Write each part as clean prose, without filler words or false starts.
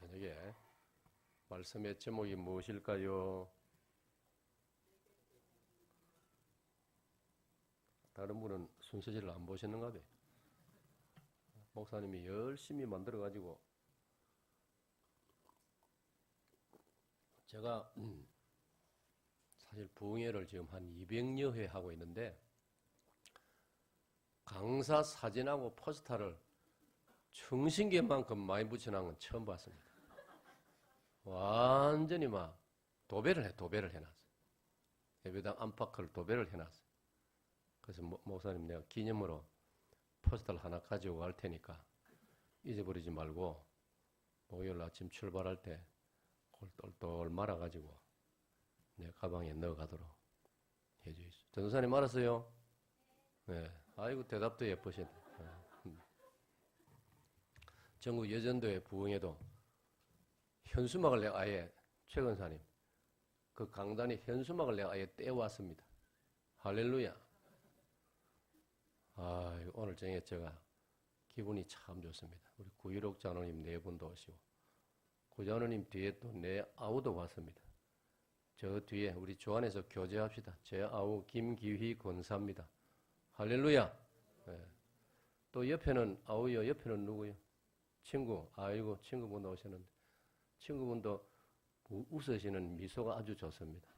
저녁에 말씀의 제목이 무엇일까요? 다른 분은 순서지를 안 보셨는가 봐요. 목사님이 열심히 만들어가지고 제가 사실 부흥회를 지금 한 200여 회 하고 있는데 강사 사진하고 포스터를 청신기만큼 많이 붙여놓은 건 처음 봤습니다. 완전히 막 도배를 해놨어요. 예배당 안팎을 도배를 해놨어요. 그래서 목사님 내가 기념으로 포스터를 하나 가지고 갈 테니까 잊어버리지 말고 목요일 아침 출발할 때 그걸 똘똘 말아가지고 내 가방에 넣어가도록 해주십시오. 전도사님 알았어요? 네. 아이고 대답도 예쁘시네. 전국 여전도회 부흥회도 현수막을 내가 아예 최근사님 그 강단에 현수막을 내가 아예 떼왔습니다. 할렐루야. 오늘 저녁에 제가 기분이 참 좋습니다. 우리 구일옥 장로님 네 분도 오시고 구 장로님 뒤에 또 내 아우도 왔습니다. 저 뒤에 우리 조안에서 교제합시다. 제 아우 김기휘 권사입니다. 할렐루야. 네. 또 옆에는 아우요. 옆에는 누구요? 친구. 아이고 친구분 오셨는데 친구분도 웃으시는 미소가 아주 좋습니다.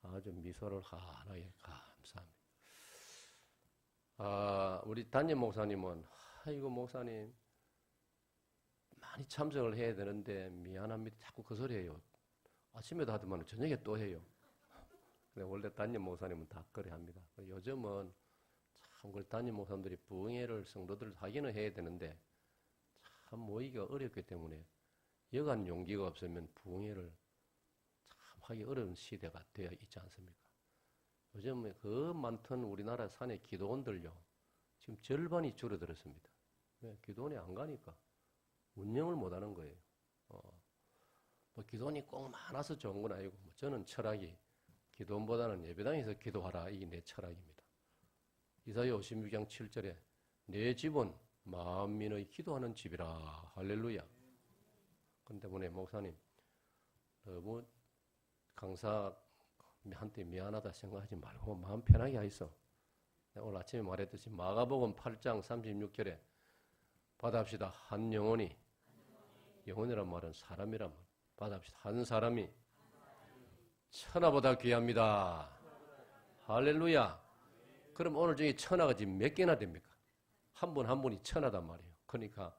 아주 미소를 환하게 감사합니다. 우리 담임 목사님은 아이고 목사님 많이 참석을 해야 되는데 미안합니다. 자꾸 그 소리 해요. 아침에도 하더만 저녁에 또 해요. 근데 원래 담임 목사님은 다 그래 합니다. 요즘은 참 그 담임 목사님들이 부흥회를 성도들 하기는 해야 되는데 참 모이기가 어렵기 때문에 여간 용기가 없으면 부흥회를 참 하기 어려운 시대가 되어 있지 않습니까? 요즘 그 많던 우리나라 산의 기도원들요. 지금 절반이 줄어들었습니다. 왜? 기도원이 안 가니까. 운영을 못 하는 거예요. 뭐 기도원이 꼭 많아서 좋은 건 아니고, 저는 철학이 기도원보다는 예배당에서 기도하라. 이게 내 철학입니다. 이사야 56장 7절에 내 집은 만민의 기도하는 집이라. 할렐루야. 그런 때문에 목사님, 너무 강사한테 미안하다 생각하지 말고 마음 편하게 하이소. 오늘 아침에 말했듯이 마가복음 8장 36절에 받아합시다. 한 영혼이, 영혼이란 말은 사람이란 말. 받아합시다. 한 사람이 천하보다 귀합니다. 할렐루야. 그럼 오늘 중에 천하가 지금 몇 개나 됩니까? 한 분 한 분이 천하단 말이에요. 그러니까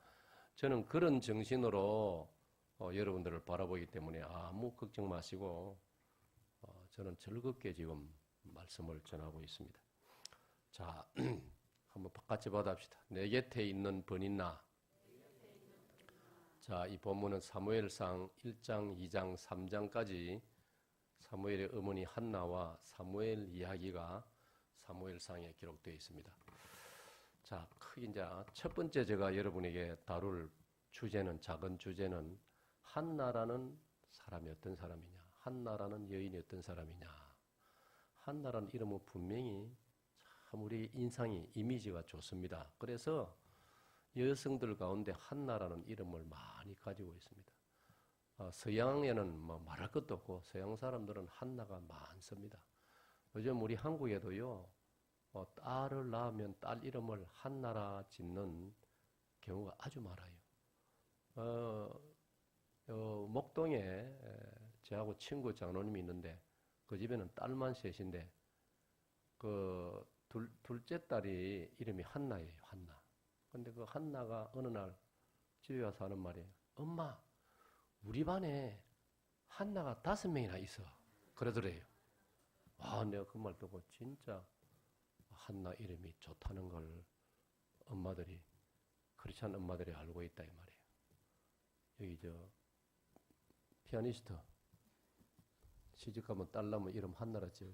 저는 그런 정신으로 여러분들을 바라보기 때문에 아무 걱정 마시고 저는 즐겁게 지금 말씀을 전하고 있습니다. 자, 한번 같이 받아합시다. 내 곁에 있는 번인나. 자, 이 본문은 사무엘상 1장, 2장, 3장까지 사무엘의 어머니 한나와 사무엘 이야기가 사무엘상에 기록되어 있습니다. 자, 크게 이제 첫 번째 제가 여러분에게 다룰 주제는, 작은 주제는 한나라는 사람이 어떤 사람이냐, 한나라는 여인이 어떤 사람이냐. 한나라는 이름은 분명히 참 우리 인상이, 이미지가 좋습니다. 그래서 여성들 가운데 한나라는 이름을 많이 가지고 있습니다. 서양에는 뭐 말할 것도 없고 서양 사람들은 한나가 많습니다. 요즘 우리 한국에도요, 딸을 낳으면 딸 이름을 한나라 짓는 경우가 아주 많아요. 목동에 저하고 친구 장로님이 있는데 그 집에는 딸만 셋인데 그 둘째 딸이 이름이 한나예요. 한나. 근데 그 한나가 어느 날 집에 와서 하는 말이에요. 엄마, 우리 반에 한나가 5명이나 있어. 그러더래요. 내가 그 말 듣고 진짜 한나 이름이 좋다는 걸 엄마들이, 크리스찬 엄마들이 알고 있다 이 말이에요. 여기 피아니스트 시집가면 딸 낳으면 이름 한나라 지어요.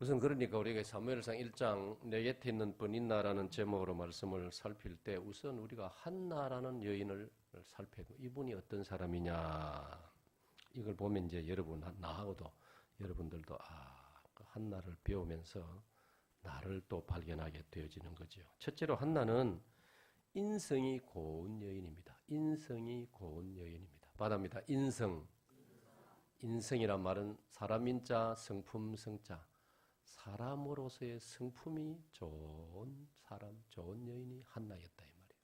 우선 그러니까 우리가 사무엘상 1장 내 곁에 있는 번인나라는 제목으로 말씀을 살필 때 우선 우리가 한나라는 여인을 살펴야 돼. 이분이 어떤 사람이냐. 이걸 보면 이제 여러분, 나하고도 여러분들도 그 한나를 배우면서 나를 또 발견하게 되어지는 거죠. 첫째로 한나는 인성이 고운 여인입니다. 인성이 고운 여인입니다. 받아입니다. 인성. 인성이란 말은 사람 인자, 성품 성자. 사람으로서의 성품이 좋은 사람, 좋은 여인이 한나였다 이 말이에요.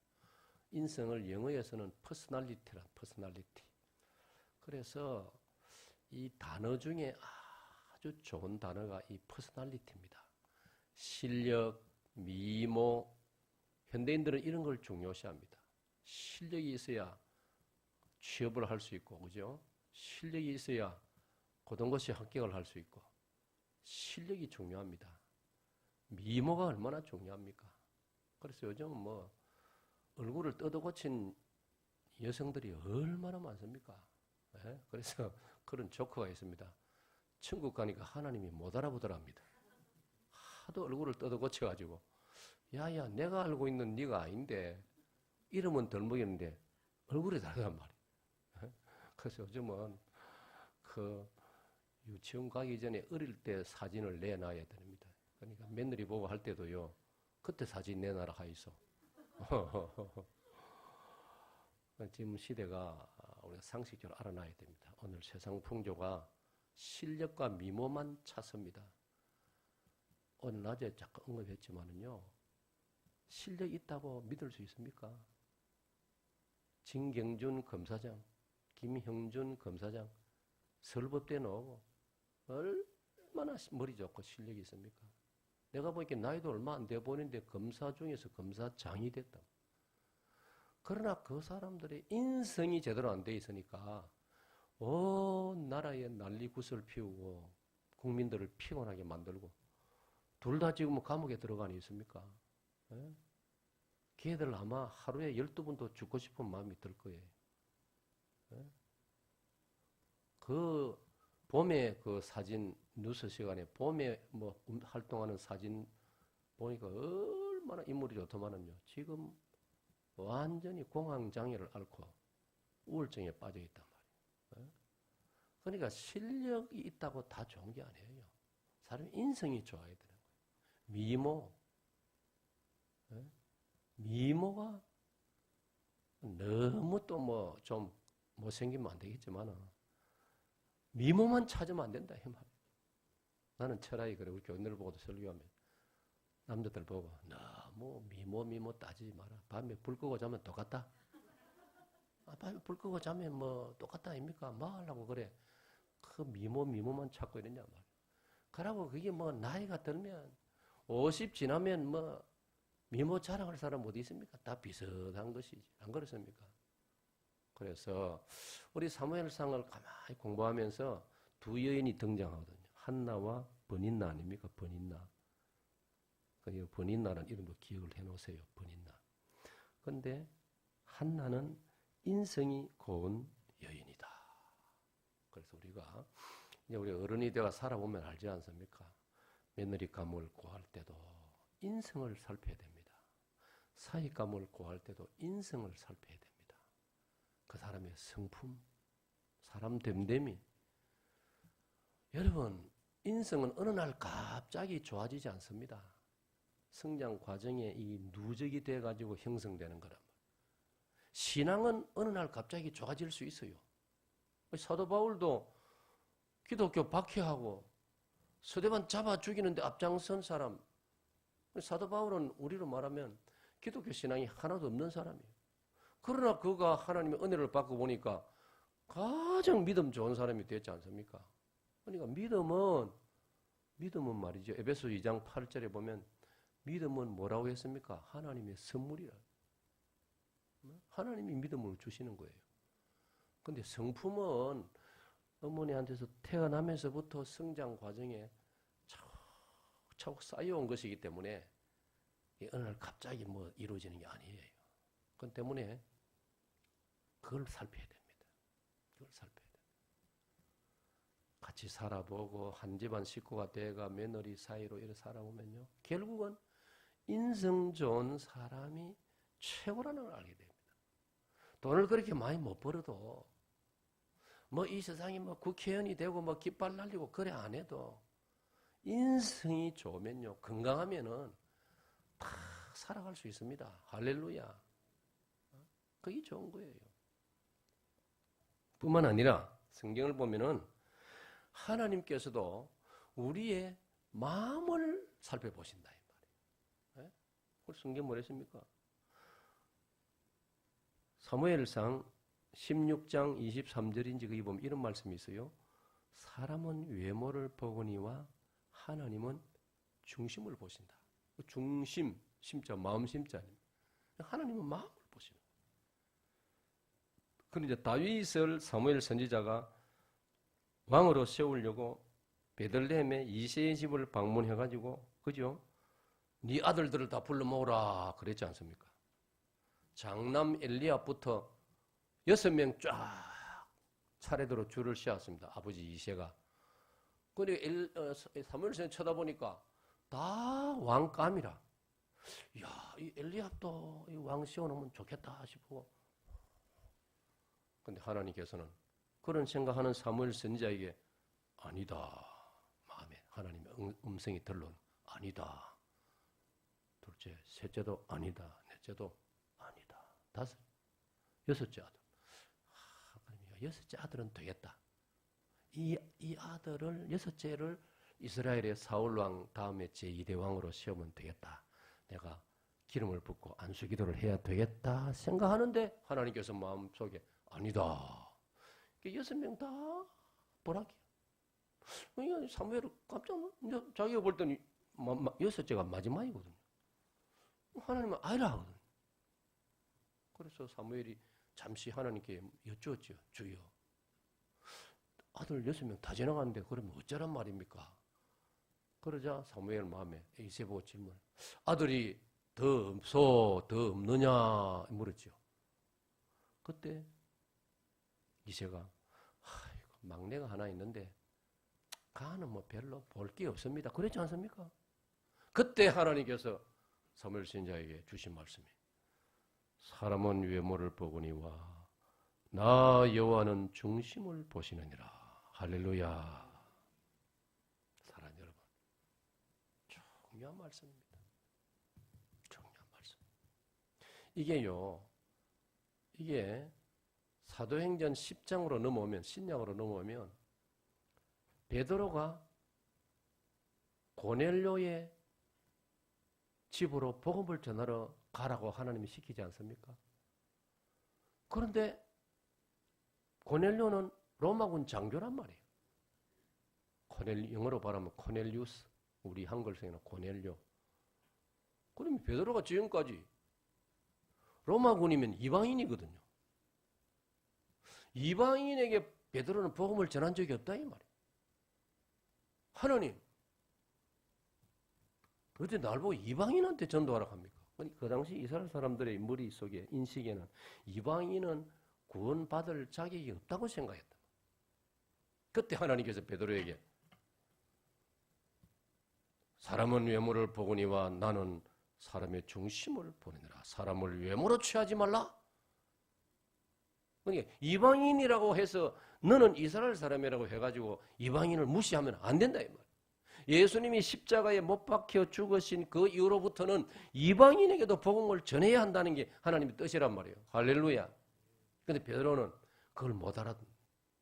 인성을 영어에서는 퍼스널리티란 퍼스널리티. 그래서 이 단어 중에 아주 좋은 단어가 이 퍼스널리티입니다. 실력, 미모, 현대인들은 이런 걸 중요시합니다. 실력이 있어야 취업을 할 수 있고, 그죠? 실력이 있어야 고등고시 합격을 할 수 있고, 실력이 중요합니다. 미모가 얼마나 중요합니까? 그래서 요즘은 뭐 얼굴을 뜯어고친 여성들이 얼마나 많습니까? 네? 그래서 그런 조커가 있습니다. 천국 가니까 하나님이 못 알아보더랍니다. 하도 얼굴을 뜯어고쳐가지고 야야 내가 알고 있는 네가 아닌데 이름은 덜먹였는데 얼굴이 다르단 말이에요. 그래서 요즘은 그 유치원 가기 전에 어릴 때 사진을 내놔야 됩니다. 그러니까 며느리 보고 할 때도요. 그때 사진 내놔라 하이소. 지금 시대가 우리가 상식적으로 알아놔야 됩니다. 오늘 세상 풍조가 실력과 미모만 찾습니다. 오늘 낮에 잠깐 언급했지만은요. 실력 있다고 믿을 수 있습니까? 진경준 검사장, 김형준 검사장, 서울법대 나오고 얼마나 머리 좋고 실력이 있습니까? 내가 보니까 나이도 얼마 안 돼 보이는데 검사 중에서 검사장이 됐다. 그러나 그 사람들의 인성이 제대로 안 돼 있으니까 온 나라에 난리굿을 피우고 국민들을 피곤하게 만들고 둘 다 지금 감옥에 들어가니 있습니까? 예? 걔들 아마 하루에 12번도 죽고 싶은 마음이 들 거예요. 예? 그 봄에 그 사진 뉴스 시간에 봄에 뭐 활동하는 사진 보니까 얼마나 인물이 좋더만은요. 지금 완전히 공황장애를 앓고 우울증에 빠져 있단 말이에요. 그러니까 실력이 있다고 다 좋은 게 아니에요. 사람이 인성이 좋아야 되는 거예요. 미모. 미모가 너무 또 뭐 좀 못생기면 안 되겠지만 미모만 찾으면 안 된다. 이 말이에요. 나는 철학이 그래. 우리 교인들 보고도 설교하면 남자들 보고 너무 미모 따지지 마라. 밤에 불 끄고 자면 똑같다. 밤에 불 끄고 자면 뭐 똑같다 아닙니까? 뭐 하려고 그래. 그 미모만 찾고 이러냐 말이야. 그러고 그게 뭐 나이가 들면 50 지나면 뭐 미모 자랑할 사람 어디 있습니까? 다 비슷한 것이지. 안 그렇습니까? 그래서 우리 사무엘상을 가만히 공부하면서 두 여인이 등장하거든요. 한나와 버닌나 아닙니까? 버닌나. 그 버닌나라는 이름도 기억을 해놓으세요. 버닌나. 그런데 한나는 인성이 고운 여인이다. 그래서 우리가 이제 우리 어른이 되어 살아보면 알지 않습니까? 며느리감을 구할 때도 인성을 살펴야 됩니다. 사익감을 구할 때도 인성을 살펴야 됩니다. 그 사람의 성품, 사람 됨됨이. 여러분, 인성은 어느 날 갑자기 좋아지지 않습니다. 성장 과정에 이 누적이 돼가지고 형성되는 거란 말이에요. 신앙은 어느 날 갑자기 좋아질 수 있어요. 사도 바울도 기독교 박해하고 서대반 잡아 죽이는데 앞장선 사람. 사도 바울은 우리로 말하면 기독교 신앙이 하나도 없는 사람이에요. 그러나 그가 하나님의 은혜를 받고 보니까 가장 믿음 좋은 사람이 됐지 않습니까? 그러니까 믿음은 말이죠. 에베소 2장 8절에 보면 믿음은 뭐라고 했습니까? 하나님의 선물이라. 하나님이 믿음을 주시는 거예요. 근데 성품은 어머니한테서 태어나면서부터 성장 과정에 차곡차곡 쌓여온 것이기 때문에 어느 날 갑자기 뭐 이루어지는 게 아니에요. 그렇기 때문에 그걸 살펴야 됩니다. 그걸 살펴야 됩니다. 같이 살아보고 한 집안 식구가 돼가 며느리 사이로 이렇게 살아보면요. 결국은 인성 좋은 사람이 최고라는 걸 알게 됩니다. 돈을 그렇게 많이 못 벌어도 뭐 이 세상이 뭐 국회의원이 되고 뭐 깃발 날리고 그래 안 해도 인성이 좋으면요. 건강하면은 다 살아갈 수 있습니다. 할렐루야. 그게 좋은 거예요. 뿐만 아니라 성경을 보면은 하나님께서도 우리의 마음을 살펴보신다 이 말이에요. 그 성경 뭐랬습니까? 사무엘상 16장 23절인지 거기 보면 이런 말씀이 있어요. 사람은 외모를 보거니와 하나님은 중심을 보신다. 중심, 심자, 마음 심자 아닙니다. 하나님은 마음을 보시는 거예요. 그런데 다윗을 사무엘 선지자가 왕으로 세우려고 베들레헴에 이새의 집을 방문해가지고 그죠? 네 아들들을 다 불러 모으라 그랬지 않습니까? 장남 엘리압부터 6명 쫙 차례대로 줄을 씌웠습니다. 아버지 이새가. 그런데 사무엘 선지자 쳐다보니까 다 왕감이라. 야, 이 엘리압도 이 왕 세워놓으면 좋겠다 싶고. 근데 하나님께서는 그런 생각하는 사무엘 선지자에게 아니다. 마음에 하나님의 음성이 들러온 아니다. 둘째, 셋째도 아니다. 넷째도 아니다. 다섯, 여섯째 아들. 여섯째 아들은 되겠다. 이 아들을 여섯째를 이스라엘의 사울왕 다음에 제2대 왕으로 세우면 되겠다. 내가 기름을 붓고 안수기도를 해야 되겠다 생각하는데 하나님께서 마음속에 아니다. 6명 다 보라기야. 사무엘은 깜짝 놀라. 자기가 볼 때는 여섯째가 마지막이거든요. 하나님은 아니라 하거든요. 그래서 사무엘이 잠시 하나님께 여쭈었죠. 주여, 아들 6명 다 지나갔는데 그러면 어쩌란 말입니까? 그러자 사무엘 마음에 이새 보고 질문. 아들이 더 없느냐 물었죠. 그때 이새가 막내가 하나 있는데 가는 뭐 별로 볼 게 없습니다. 그랬지 않습니까? 그때 하나님께서 사무엘 선지자에게 주신 말씀이 사람은 외모를 보거니와 나 여호와는 중심을 보시느니라. 할렐루야. 사랑하는 여러분, 중요한 말씀입니다. 중요한 말씀. 이게 사도행전 10장으로 넘어오면, 신약으로 넘어오면 베드로가 고넬료의 집으로 복음을 전하러 가라고 하나님이 시키지 않습니까? 그런데 고넬료는 로마군 장교란 말이에요. 영어로 말하면 코넬리우스, 우리 한글성에는 고넬료. 그러면 베드로가 지금까지 로마군이면 이방인이거든요. 이방인에게 베드로는 복음을 전한 적이 없다 이 말이에요. 하나님, 어떻게 날 보고 이방인한테 전도하라고 합니까? 그 당시 이스라엘 사람들의 머릿속에 인식에는 이방인은 구원받을 자격이 없다고 생각했다. 그때 하나님께서 베드로에게 사람은 외모를 보거니와 나는 사람의 중심을 보느니라. 사람을 외모로 취하지 말라. 그러니까 이방인이라고 해서 너는 이스라엘 사람이라고 해가지고 이방인을 무시하면 안 된다 이 말. 예수님이 십자가에 못 박혀 죽으신 그 이후로부터는 이방인에게도 복음을 전해야 한다는 게 하나님의 뜻이란 말이에요. 할렐루야. 근데 베드로는 그걸 못 알아듣는.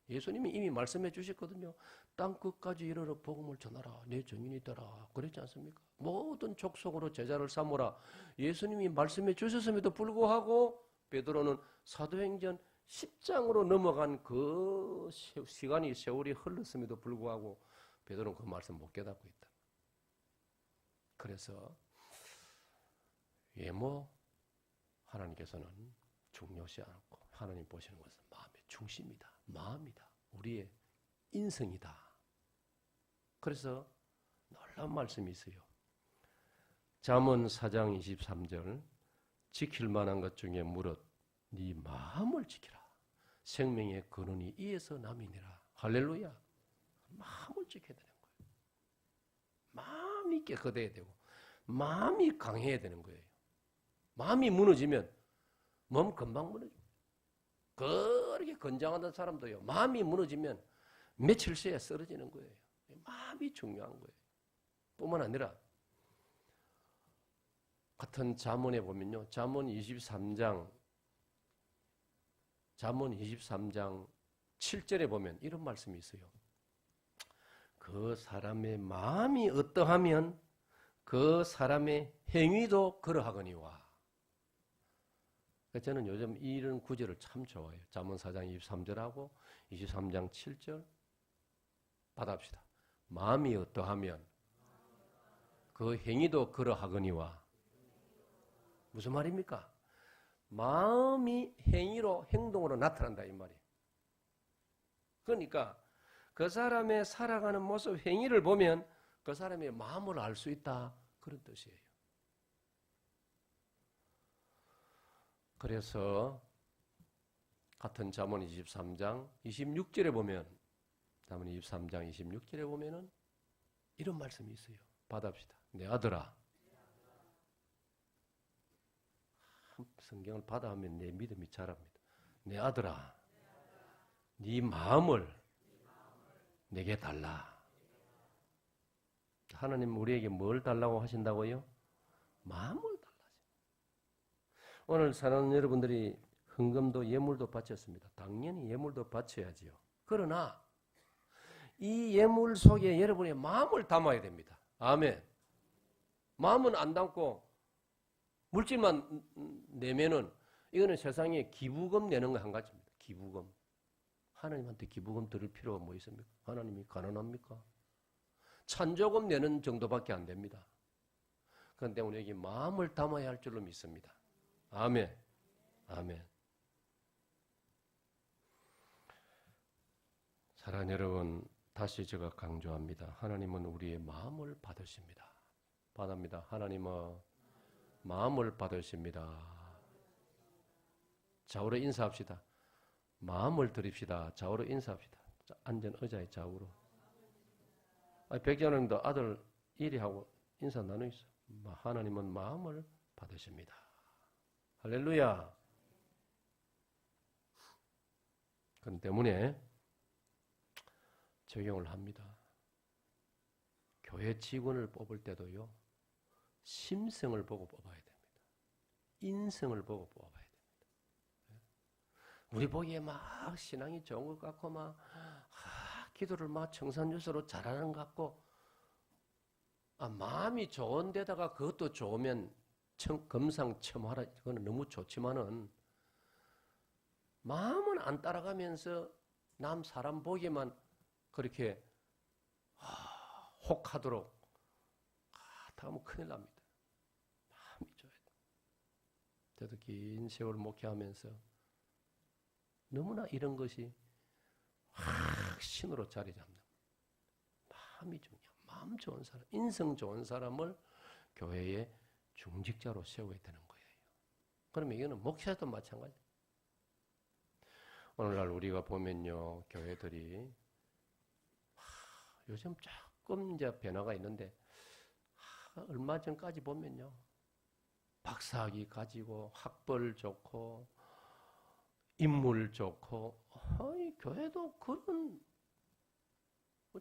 예수님이 이미 말씀해 주셨거든요. 땅 끝까지 이르러 복음을 전하라. 내 증인이 되라. 그랬지 않습니까? 모든 족속으로 제자를 삼으라. 예수님이 말씀해 주셨음에도 불구하고 베드로는 사도행전 10장으로 넘어간 그 시간이 세월이 흘렀음에도 불구하고 베드로는 그 말씀 못 깨닫고 있다. 그래서 외모 하나님께서는 중요시 않고 하나님 보시는 것은 마음의 중심이다. 마음이다. 우리의 인성이다. 그래서 놀라운 말씀이 있어요. 잠언 4장 23절 지킬 만한 것 중에 무릇 네 마음을 지키라. 생명의 근원이 이에서 남이니라. 할렐루야. 마음을 지켜야 되는 거예요. 마음이 깨끗해야 되고 마음이 강해야 되는 거예요. 마음이 무너지면 몸 금방 무너집니다. 그렇게 건장하던 사람도요. 마음이 무너지면 며칠 새에 쓰러지는 거예요. 마음이 중요한 거예요. 뿐만 아니라 같은 잠언에 보면요. 잠언 23장 잠언 23장 7절에 보면 이런 말씀이 있어요. 그 사람의 마음이 어떠하면 그 사람의 행위도 그러하거니와. 저는 요즘 이런 구절을 참 좋아해요. 잠언 4장 23절하고 23장 7절 받아봅시다. 마음이 어떠하면 그 행위도 그러하거니와. 무슨 말입니까? 마음이 행위로 행동으로 나타난다 이 말이에요. 그러니까 그 사람의 살아가는 모습 행위를 보면 그 사람의 마음을 알 수 있다 그런 뜻이에요. 그래서 같은 잠언 23장 26절에 보면 잠언 23장 26절에 보면은 이런 말씀이 있어요. 받아봅시다. 내 아들아, 성경을 받아하면 내 믿음이 자랍니다. 내 아들아, 네 마음을 내게 달라. 하나님 우리에게 뭘 달라고 하신다고요? 마음을 달라죠. 오늘 사는 여러분들이 헌금도 예물도 바쳤습니다. 당연히 예물도 바쳐야지요. 그러나 이 예물 속에 여러분의 마음을 담아야 됩니다. 아멘. 마음은 안 담고 물질만 내면은 이거는 세상에 기부금 내는 거 한 가지입니다. 기부금. 하나님한테 기부금 드릴 필요가 뭐 있습니까? 하나님이 가난합니까? 찬조금 내는 정도밖에 안 됩니다. 그런데 우리에게 마음을 담아야 할 줄로 믿습니다. 아멘. 아멘. 사랑하는 여러분, 다시 제가 강조합니다. 하나님은 우리의 마음을 받으십니다. 받습니다. 하나님은 마음을 받으십니다. 좌우로 인사합시다. 마음을 드립시다. 좌우로 인사합시다. 앉은 의자의 좌우로. 백전원도 아들 이리하고 인사 나누있어. 하나님은 마음을 받으십니다. 할렐루야. 그렇기 때문에 적용을 합니다. 교회 직원을 뽑을 때도요, 심성을 보고 뽑아야 됩니다. 인성을 보고 뽑아야 됩니다. 우리 보기에 막 신앙이 좋은 것 같고 막 기도를 막 청산유서로 잘하는 것 같고 마음이 좋은 데다가 그것도 좋으면 금상첨화라 그거는 너무 좋지만은 마음은 안 따라가면서 남 사람 보기에만 그렇게 혹하도록 하면 큰일 납니다. 마음이 좋아야 돼. 저도 긴 세월 목회하면서 너무나 이런 것이 확 신으로 자리 잡는 마음이 중요해요. 마음 좋은 사람, 인성 좋은 사람을 교회의 중직자로 세워야 되는 거예요. 그러면 이거는 목회도 마찬가지. 오늘날 우리가 보면요, 교회들이 요즘 조금 이제 변화가 있는데 얼마 전까지 보면요, 박사학위 가지고 학벌 좋고 인물 좋고 교회도 그런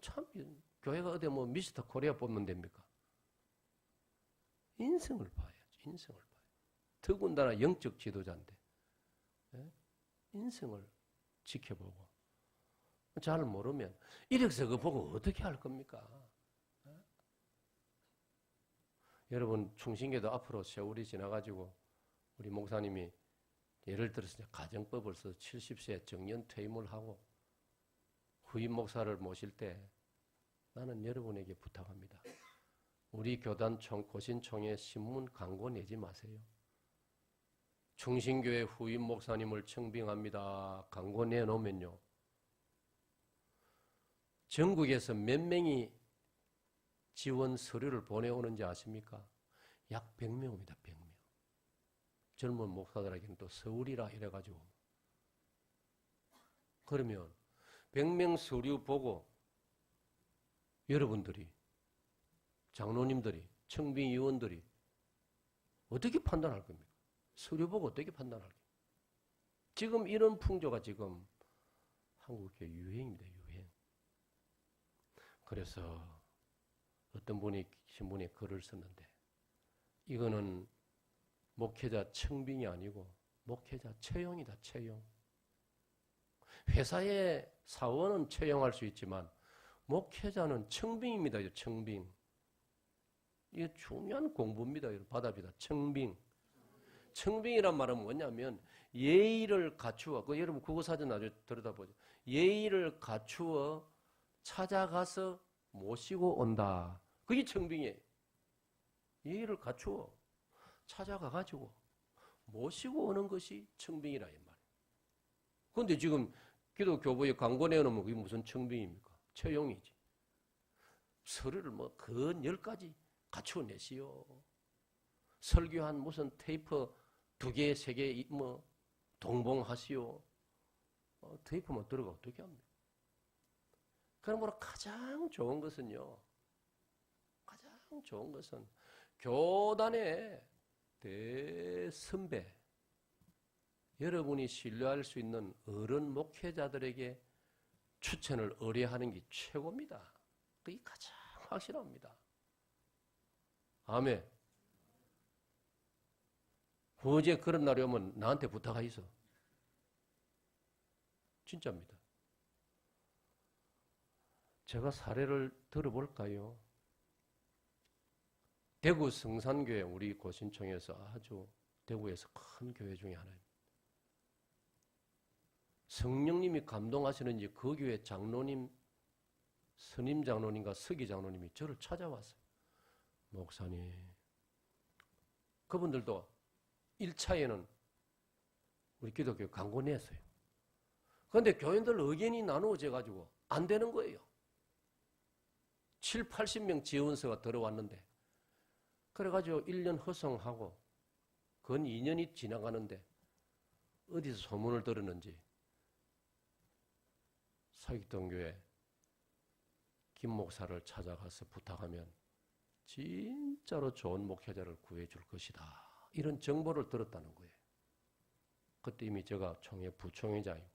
참 교회가 어디 뭐 미스터 코리아 뽑으면 됩니까? 인성을 봐야죠. 인성을 봐요. 더군다나 영적 지도자인데 인성을 지켜보고 잘 모르면 이력서 그거 보고 어떻게 할 겁니까? 여러분 충신교도 앞으로 세월이 지나가지고 우리 목사님이 예를 들어서 가정법을 써서 70세 정년 퇴임을 하고 후임 목사를 모실 때 나는 여러분에게 부탁합니다. 우리 교단 고신총회 신문 광고 내지 마세요. 충신교회 후임 목사님을 청빙합니다. 광고 내놓으면요, 전국에서 몇 명이 지원 서류를 보내오는지 아십니까? 약 100명입니다. 100명. 젊은 목사들에게는 또 서울이라 이래가지고. 그러면 100명 서류 보고 여러분들이, 장로님들이, 청빙위원들이 어떻게 판단할 겁니까? 서류 보고 어떻게 판단할 겁니까? 지금 이런 풍조가 지금 한국의 유행입니다. 유행. 그래서 어떤 분이 신문에 글을 썼는데 이거는 목회자 청빙이 아니고 목회자 채용이다. 채용. 회사의 사원은 채용할 수 있지만 목회자는 청빙입니다. 청빙. 이게 중요한 공부입니다. 받아비다. 청빙. 청빙이란 말은 뭐냐면 예의를 갖추어. 여러분 국어사전 나중에 들여다보죠. 예의를 갖추어 찾아가서 모시고 온다. 그게 청빙이에요. 예의를 갖추어 찾아가가지고 모시고 오는 것이 청빙이라 이 말이에요. 그런데 지금 기독교부에 광고 내놓으면 그게 무슨 청빙입니까? 채용이지. 서류를 뭐 근 10가지 갖추어내시오. 설교한 무슨 테이프 2개, 3개 뭐 동봉하시오. 테이프만 들어가 어떻게 합니까? 그러므로 가장 좋은 것은요. 가장 좋은 것은 교단의 대선배, 여러분이 신뢰할 수 있는 어른 목회자들에게 추천을 의뢰하는 게 최고입니다. 그게 가장 확실합니다. 아멘. 어제 그런 날이 오면 나한테 부탁하 있어. 진짜입니다. 제가 사례를 들어볼까요? 대구 성산교회 우리 고신청에서 아주 대구에서 큰 교회 중에 하나입니다. 성령님이 감동하시는지 그 교회 장로님, 선임 장로님과 서기 장로님이 저를 찾아왔어요. 목사님. 그분들도 1차에는 우리 기독교 광고 냈어요. 그런데 교인들 의견이 나누어져 가지고 안 되는 거예요. 7, 80명 지원서가 들어왔는데 그래가지고 1년 허송하고 근 2년이 지나가는데 어디서 소문을 들었는지 사익동교회 김 목사를 찾아가서 부탁하면 진짜로 좋은 목회자를 구해줄 것이다. 이런 정보를 들었다는 거예요. 그때 이미 제가 총회 부총회장이고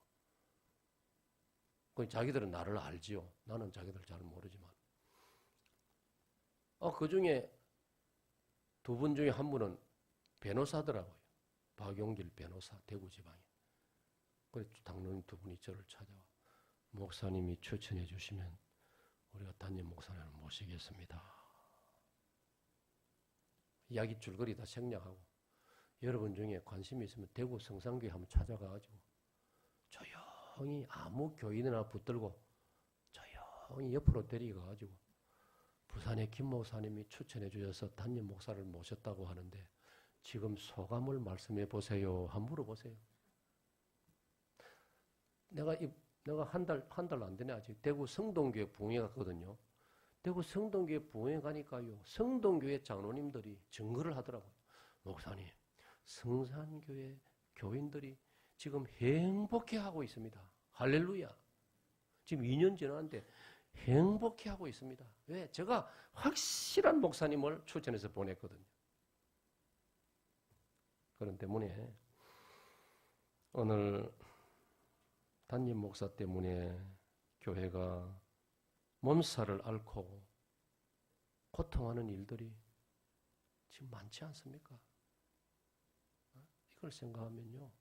자기들은 나를 알지요. 나는 자기들 잘 모르지만 그 중에 2분 중에 한 분은 변호사더라고요. 박용길 변호사, 대구지방에. 그래서 당론인 2분이 저를 찾아와. 목사님이 추천해 주시면 우리가 담임 목사님을 모시겠습니다. 이야기 줄거리 다 생략하고 여러분 중에 관심이 있으면 대구 성산교회 한번 찾아가가지고 조용히 아무 교인이나 붙들고 조용히 옆으로 데리가가지고 부산의 김 목사님이 추천해 주셔서 담임 목사를 모셨다고 하는데 지금 소감을 말씀해 보세요. 한번 물어보세요. 내가 한 달 안 되네 아직. 대구 성동교회 부흥회 갔거든요. 대구 성동교회 부흥회 가니까요. 성동교회 장로님들이 증거를 하더라고요. 목사님, 성산교회 교인들이 지금 행복해하고 있습니다. 할렐루야. 지금 2년 지났는데 행복해하고 있습니다. 왜? 제가 확실한 목사님을 추천해서 보냈거든요. 그런 때문에 오늘 담임 목사 때문에 교회가 몸살을 앓고 고통하는 일들이 지금 많지 않습니까? 이걸 생각하면요.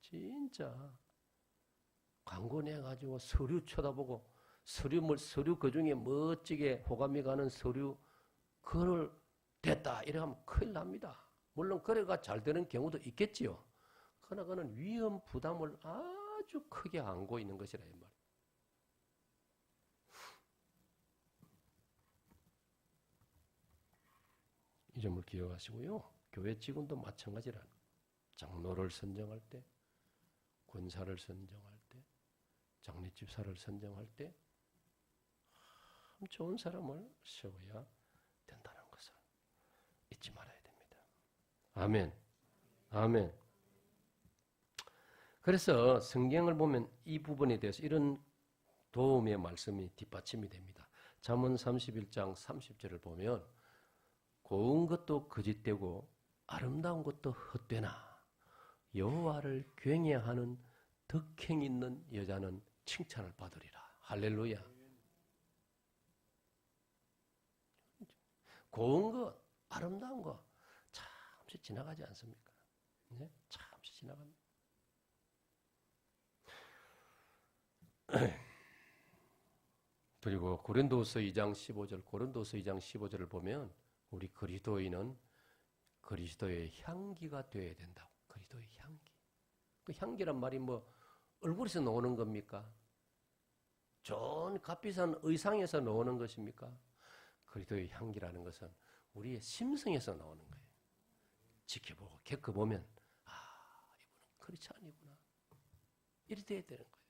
진짜 광고 내가지고 서류 쳐다보고 서류 그 중에 멋지게 호감이 가는 서류 그걸 됐다 이러면 큰일 납니다. 물론 거래가 잘 되는 경우도 있겠지요. 그러나 그는 위험 부담을 아주 크게 안고 있는 것이라 이 말이에요. 이 점을 기억하시고요. 교회 직원도 마찬가지라는 거예요. 장로를 선정할 때, 권사를 선정할 때, 장례집사를 선정할 때 참 좋은 사람을 세워야 된다는 것을 잊지 말아야 됩니다. 아멘. 아멘. 그래서 성경을 보면 이 부분에 대해서 이런 도움의 말씀이 뒷받침이 됩니다. 잠언 31장 30절을 보면 고운 것도 거짓되고 아름다운 것도 헛되나 여호와를 경외하는 덕행 있는 여자는 칭찬을 받으리라. 할렐루야. 고운 것, 아름다운 것 잠시 지나가지 않습니까? 네? 잠시 지나갑니다. 그리고 고린도서 2장 15절, 고린도서 2장 15절을 보면 우리 그리스도인은 그리스도의 향기가 되어야 된다고. 그리스도의 향기. 그 향기란 말이 뭐 얼굴에서 나오는 겁니까? 좋은 값비싼 의상에서 나오는 것입니까? 그리스도의 향기라는 것은 우리의 심성에서 나오는 거예요. 지켜보고 겪어보면 이분은 그렇지 아니구나. 이렇게 돼야 되는 거예요.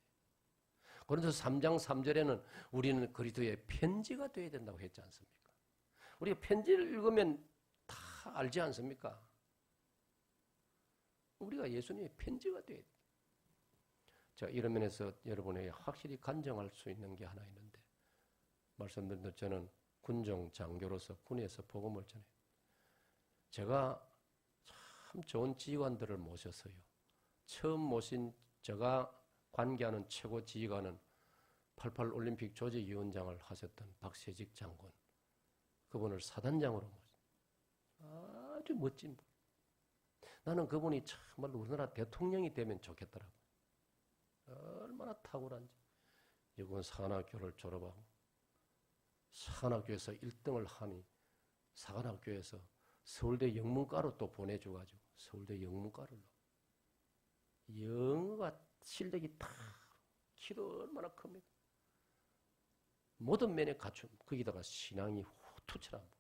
고린도서 3장 3절에는 우리는 그리스도의 편지가 되어야 된다고 했지 않습니까? 우리가 편지를 읽으면 다 알지 않습니까? 우리가 예수님의 편지가 되어야 돼요. 자, 이런 면에서 여러분에게 확실히 간증할 수 있는 게 하나 있는데, 말씀드린 대로 저는 군종 장교로서 군에서 복음을 전해요. 제가 참 좋은 지휘관들을 모셨어요. 처음 모신 제가 관계하는 최고 지휘관은 88 올림픽 조직위원장을 하셨던 박세직 장군. 그분을 사단장으로 모셨어요. 아주 멋진 분. 나는 그분이 정말 우리나라 대통령이 되면 좋겠더라고. 얼마나 탁월한지. 여군 사관학교를 졸업하고 사관학교에서 1등을 하니 사관학교에서 서울대 영문과로 또 보내줘가지고 서울대 영문과를 영어가 실력이 다 키도 얼마나 큽니까? 모든 면에 갖춤. 거기다가 신앙이 투철한 분.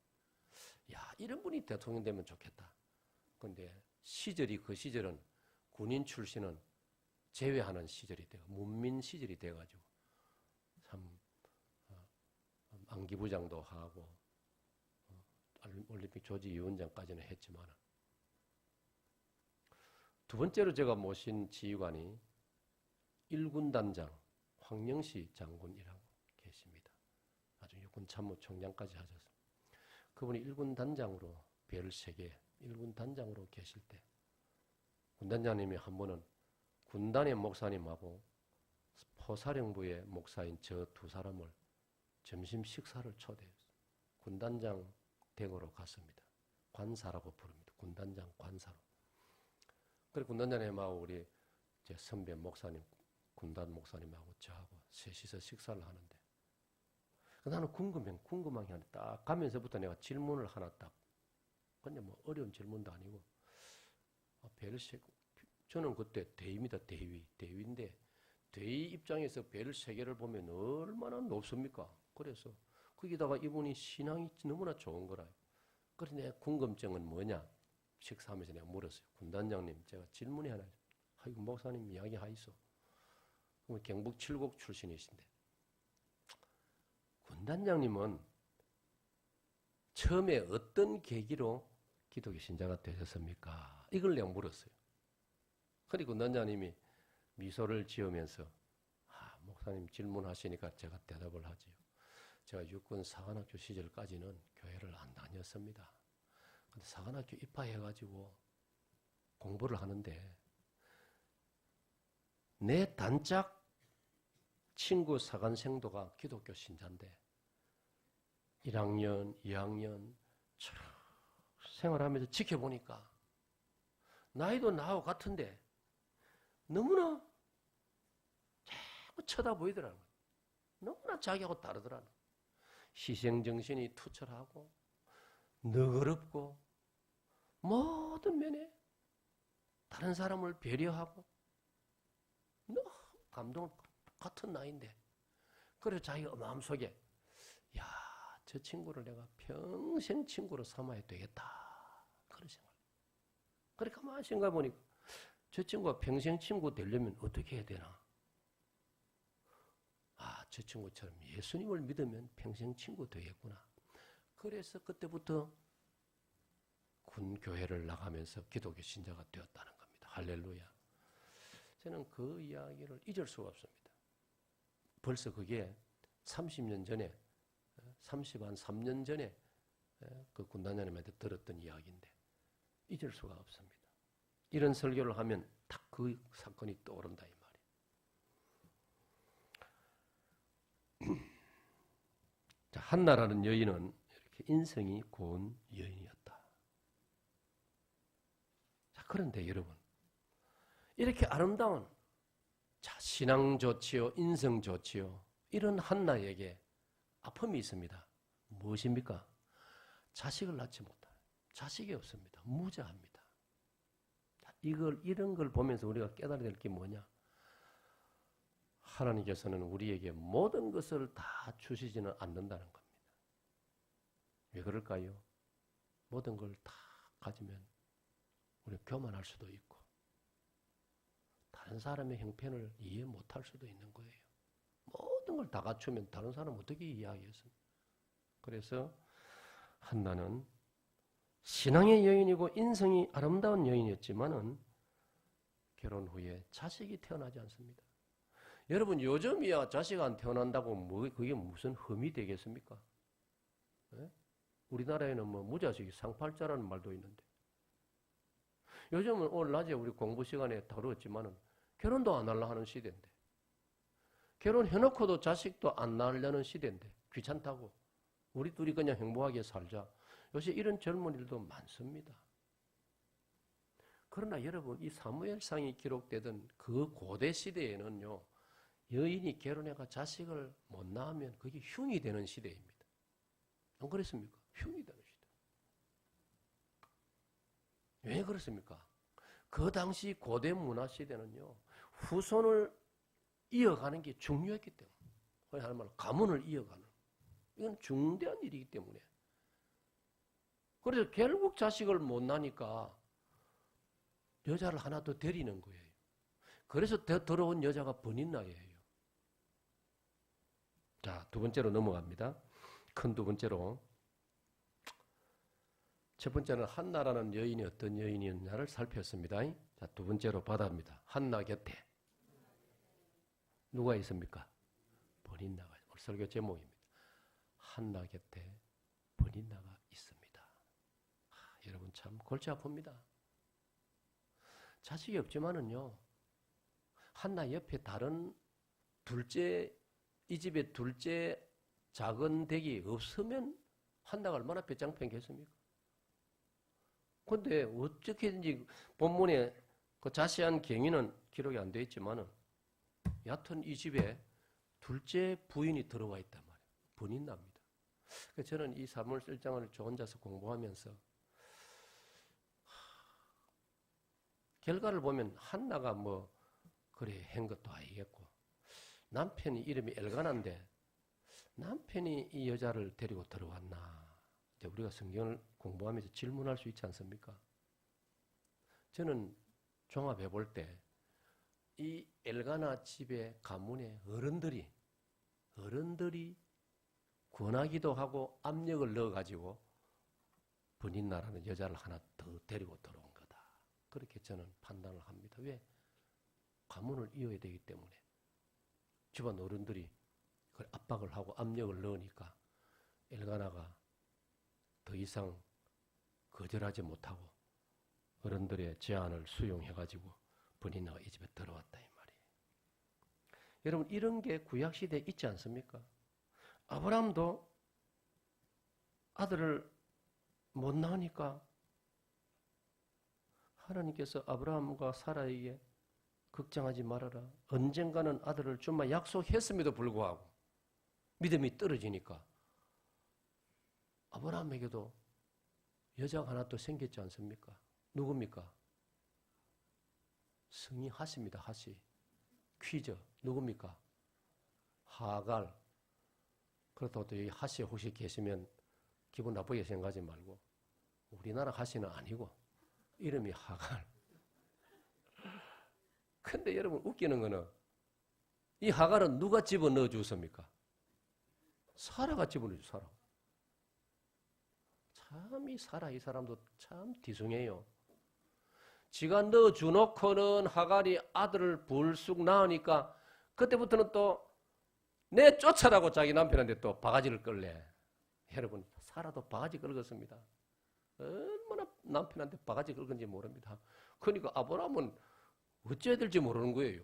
야, 이런 분이 대통령 되면 좋겠다. 그런데 그 시절은 군인 출신은 제외하는 시절이 돼요. 문민 시절이 돼가지고 참 안기부장도 하고 올림픽 조직위원장까지는 했지만, 두 번째로 제가 모신 지휘관이 1군 단장 황영시 장군이라고 계십니다. 나중에 육군 참모총장까지 하셨습니다. 그분이 1군 단장으로 별 3개 1군 단장으로 계실 때 군단장님이 한 번은 군단의 목사님하고 포사령부의 목사인 저 2사람을 점심 식사를 초대했어요. 군단장 댁으로 갔습니다. 관사라고 부릅니다. 군단장 관사로. 그래 군단장님하고 우리 제 선배 목사님, 군단 목사님하고 저하고 셋이서 식사를 하는데, 나는 궁금한 게 하나 딱 가면서부터 내가 질문을 하나 딱, 근데 뭐 어려운 질문도 아니고, 벨3개, 저는 그때 대위입니다. 대위인데 대위 입장에서 벨 3개를 보면 얼마나 높습니까? 그래서 거기다가 이분이 신앙이 너무나 좋은 거라. 그래서 내 궁금증은 뭐냐? 식사하면서 내가 물었어요. 군단장님, 제가 질문이 하나 있어요. 아이고, 목사님 이야기 하이소. 경북 칠곡 출신이신데, 군단장님은 처음에 어떤 계기로 기독교 신자가 되셨습니까? 이걸 내가 물었어요. 그리고 군단장님이 미소를 지으면서 목사님 질문하시니까 제가 대답을 하지요. 제가 육군 사관학교 시절까지는 교회를 안 다녔습니다. 근데 사관학교 입학해가지고 공부를 하는데 내 단짝 친구 사관생도가 기독교 신자인데 1학년, 2학년 생활하면서 지켜보니까 나이도 나하고 같은데 너무나 자꾸 쳐다보이더라는 거예요. 너무나 자기하고 다르더라는 거예요. 희생정신이 투철하고 너그럽고 모든 면에 다른 사람을 배려하고 너무 감동을 같은 나이인데, 그래서 자기가 마음속에 야, 저 친구를 내가 평생 친구로 삼아야 되겠다 그런 생각. 그래 가만히 생각해 보니까 저 친구가 평생 친구 되려면 어떻게 해야 되나? 저 친구처럼 예수님을 믿으면 평생 친구 되겠구나. 그래서 그때부터 군교회를 나가면서 기독교 신자가 되었다는 겁니다. 할렐루야. 저는 그 이야기를 잊을 수가 없습니다. 벌써 그게 30년 전에, 3년 전에 그 군단장님한테 들었던 이야기인데 잊을 수가 없습니다. 이런 설교를 하면 딱 그 사건이 떠오른다 이 말이에요. 자, 한나라는 여인은 이렇게 인성이 고운 여인이었다. 자, 그런데 여러분, 이렇게 아름다운, 자, 신앙 좋지요, 인성 좋지요, 이런 한나에게 아픔이 있습니다. 무엇입니까? 자식을 낳지 못하는, 자식이 없습니다. 무자합니다. 이런 걸 보면서 우리가 깨달아야 될 게 뭐냐? 하나님께서는 우리에게 모든 것을 다 주시지는 않는다는 겁니다. 왜 그럴까요? 모든 걸 다 가지면 우리가 교만할 수도 있고 다른 사람의 형편을 이해 못할 수도 있는 거예요. 모든 걸 다 갖추면 다른 사람 어떻게 이해하겠습니까? 그래서 한나는 신앙의 여인이고 인성이 아름다운 여인이었지만은 결혼 후에 자식이 태어나지 않습니다. 여러분 요즘이야 자식 안 태어난다고 그게 무슨 흠이 되겠습니까? 네? 우리나라에는 뭐 무자식이 상팔자라는 말도 있는데 요즘은 오늘 낮에 우리 공부 시간에 다루었지만은 결혼도 안 하려 하는 시대인데 결혼해놓고도 자식도 안 낳으려는 시대인데 귀찮다고 우리 둘이 그냥 행복하게 살자. 요새 이런 젊은이들도 많습니다. 그러나 여러분 이 사무엘상이 기록되던 그 고대 시대에는요 여인이 결혼해가 자식을 못 낳으면 그게 흉이 되는 시대입니다. 안 그랬습니까? 흉이 되는 시대. 왜 그렇습니까? 그 당시 고대 문화 시대는요 후손을 이어가는 게 중요했기 때문에 하는 말로 가문을 이어가는 이건 중대한 일이기 때문에 그래서 결국 자식을 못 낳으니까 여자를 하나 더 데리는 거예요. 그래서 더 더러운 여자가 번인나예요. 자, 두 번째로 넘어갑니다. 큰 두 번째로 첫 번째는 한나라는 여인이 어떤 여인이었냐를 살폈습니다. 자, 두 번째로 바다입니다. 한나 곁에 누가 있습니까? 번인나가 오늘 설교 제목입니다. 한나 곁에 번인나가 있습니다. 여러분 참 골치 아픕니다. 자식이 없지만은요 한나 옆에 다른 둘째 이 집에 둘째 작은 댁이 없으면 한나가 얼마나 배짱팽겠습니까? 그런데 어떻게든지 본문에 그 자세한 경위는 기록이 안 되어 있지만은 여하튼 이 집에 둘째 부인이 들어와 있단 말이에요. 번인납니다. 그래서 저는 이 사무엘 1장을 저 혼자서 공부하면서 결과를 보면 한나가 뭐 그래 한 것도 아니겠고 남편이 이름이 엘가나인데 남편이 이 여자를 데리고 들어왔나 이제 우리가 성경을 공부하면서 질문할 수 있지 않습니까? 저는 종합해 볼 때 이 엘가나 집의 가문의 어른들이 권하기도 하고 압력을 넣어가지고 번인나라는 여자를 하나 더 데리고 들어온 거다. 그렇게 저는 판단을 합니다. 왜? 가문을 이어야 되기 때문에 집안 어른들이 압박을 하고 압력을 넣으니까 엘가나가 더 이상 거절하지 못하고 어른들의 제안을 수용해가지고 번인나가 이 집에 들어왔다 이 말이에요. 여러분 이런 게 구약시대에 있지 않습니까? 아브라함도 아들을 못 낳으니까 하나님께서 아브라함과 사라에게 걱정하지 말아라. 언젠가는 아들을 주마 약속했음에도 불구하고 믿음이 떨어지니까 아브라함에게도 여자가 하나 또 생겼지 않습니까? 누굽니까? 성이 하시입니다. 하시. 퀴즈. 누굽니까? 하갈. 그렇다고 또 여기 하시에 혹시 계시면 기분 나쁘게 생각하지 말고 우리나라 하시는 아니고 이름이 하갈. 근데 여러분 웃기는 거는 이 하갈은 누가 집어넣어 주었습니까? 사라가 집어넣어 주 사라. 참 이 사라 이 사람도 참 뒤숭해요. 지가 넣어주놓고는 하갈이 아들을 불쑥 낳으니까 그때부터는 또 내 쫓아라고 자기 남편한테 또 바가지를 끌래. 여러분 사라도 바가지 긁었습니다. 얼마나 남편한테 바가지 긁은지 모릅니다. 그러니까 아브라함은 어찌해야 될지 모르는 거예요.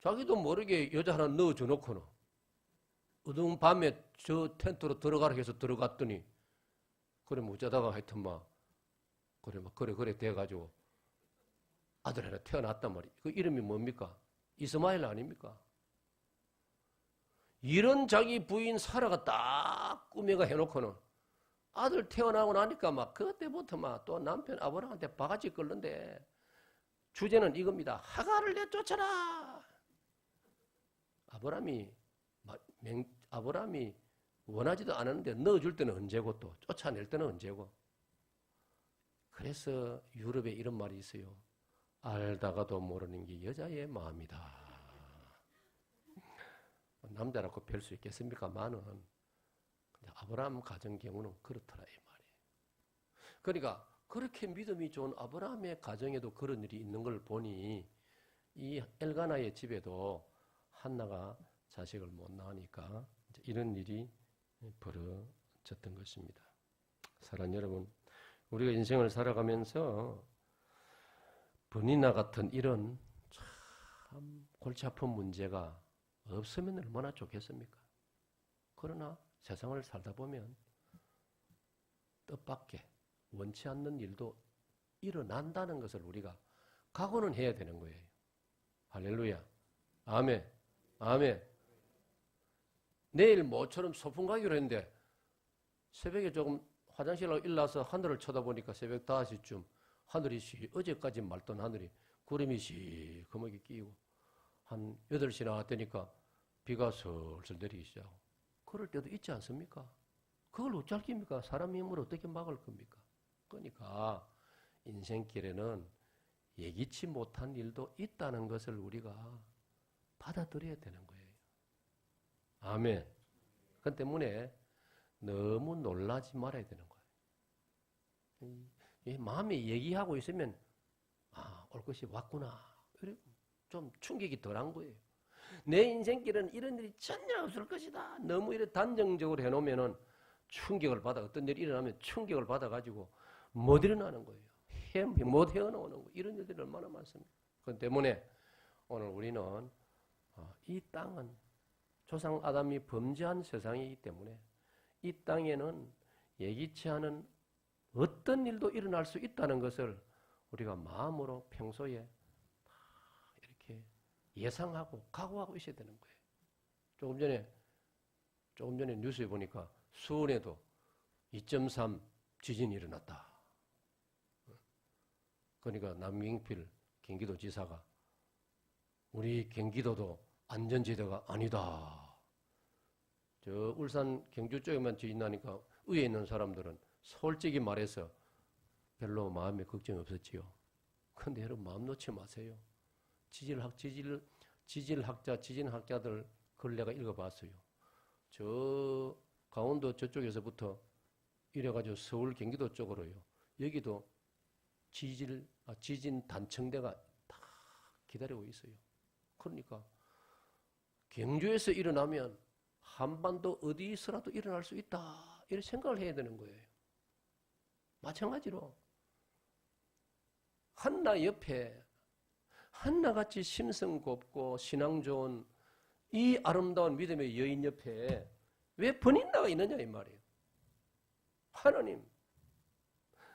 자기도 모르게 여자 하나 넣어주놓고는 어두운 밤에 저 텐트로 들어가라 해서 들어갔더니 그래 어쩌다가 하여튼 막 그래 돼가지고 아들 하나 태어났단 말이에요. 그 이름이 뭡니까? 이스마엘 아닙니까? 이런 자기 부인 사라가 딱 꾸며가 해놓고는 아들 태어나고 나니까 막 그때부터 막 또 남편 아브라함한테 바가지 끓는데 주제는 이겁니다. 하갈을 내쫓아라. 아브라함이 원하지도 않았는데 넣어줄 때는 언제고 또 쫓아낼 때는 언제고. 그래서 유럽에 이런 말이 있어요. 알다가도 모르는 게 여자의 마음이다. 남자라고 별 수 있겠습니까만은 아브라함 가정 경우는 그렇더라 이 말이에요. 그러니까 그렇게 믿음이 좋은 아브라함의 가정에도 그런 일이 있는 걸 보니 이 엘가나의 집에도 한나가 자식을 못 낳으니까 이런 일이 벌어졌던 것입니다. 사랑하는 여러분, 우리가 인생을 살아가면서 번이나 같은 이런 참 골치 아픈 문제가 없으면 얼마나 좋겠습니까? 그러나 세상을 살다 보면 뜻밖의 원치 않는 일도 일어난다는 것을 우리가 각오는 해야 되는 거예요. 할렐루야. 아멘. 아멘. 내일 모처럼 소풍 가기로 했는데 새벽에 조금 화장실로 일어나서 하늘을 쳐다보니까 새벽 5시쯤 하늘이 어제까지 맑던 하늘이 구름이 시커멓게 끼고 한 8시나 되니까 비가 슬슬 내리기 시작하고 그럴 때도 있지 않습니까? 그걸 어쩔 깁니까? 사람 힘으로 어떻게 막을 겁니까? 그러니까 인생길에는 예기치 못한 일도 있다는 것을 우리가 받아들여야 되는 거예요. 아멘. 그 때문에 너무 놀라지 말아야 되는 거예요. 이 마음에 얘기하고 있으면 올 것이 왔구나. 좀 충격이 덜한 거예요. 내 인생길은 이런 일이 전혀 없을 것이다. 너무 이렇게 단정적으로 해놓으면은 충격을 받아 어떤 일이 일어나면 충격을 받아가지고 못 일어나는 거예요. 못 헤어나오는 거예요. 이런 일들이 얼마나 많습니까? 그 때문에 오늘 우리는 이 땅은 조상 아담이 범죄한 세상이기 때문에 이 땅에는 예기치 않은 어떤 일도 일어날 수 있다는 것을 우리가 마음으로 평소에 이렇게 예상하고 각오하고 있어야 되는 거예요. 조금 전에 뉴스에 보니까 수원에도 2.3 지진이 일어났다. 그러니까 남경필 경기도지사가 우리 경기도도 안전지대가 아니다. 저 울산 경주 쪽에만 지진 나니까 위에 있는 사람들은 솔직히 말해서 별로 마음에 걱정이 없었지요. 그런데 여러분 마음 놓지 마세요. 지진학자들 그걸 내가 읽어봤어요. 저 강원도 저쪽에서부터 이래가지고 서울 경기도 쪽으로요. 여기도 지진 단청대가 다 기다리고 있어요. 그러니까 경주에서 일어나면 한반도 어디서라도 일어날 수 있다. 이런 생각을 해야 되는 거예요. 마찬가지로 한나 옆에 한나같이 심성 곱고 신앙 좋은 이 아름다운 믿음의 여인 옆에 왜 번인나가 있느냐 이 말이에요. 하나님,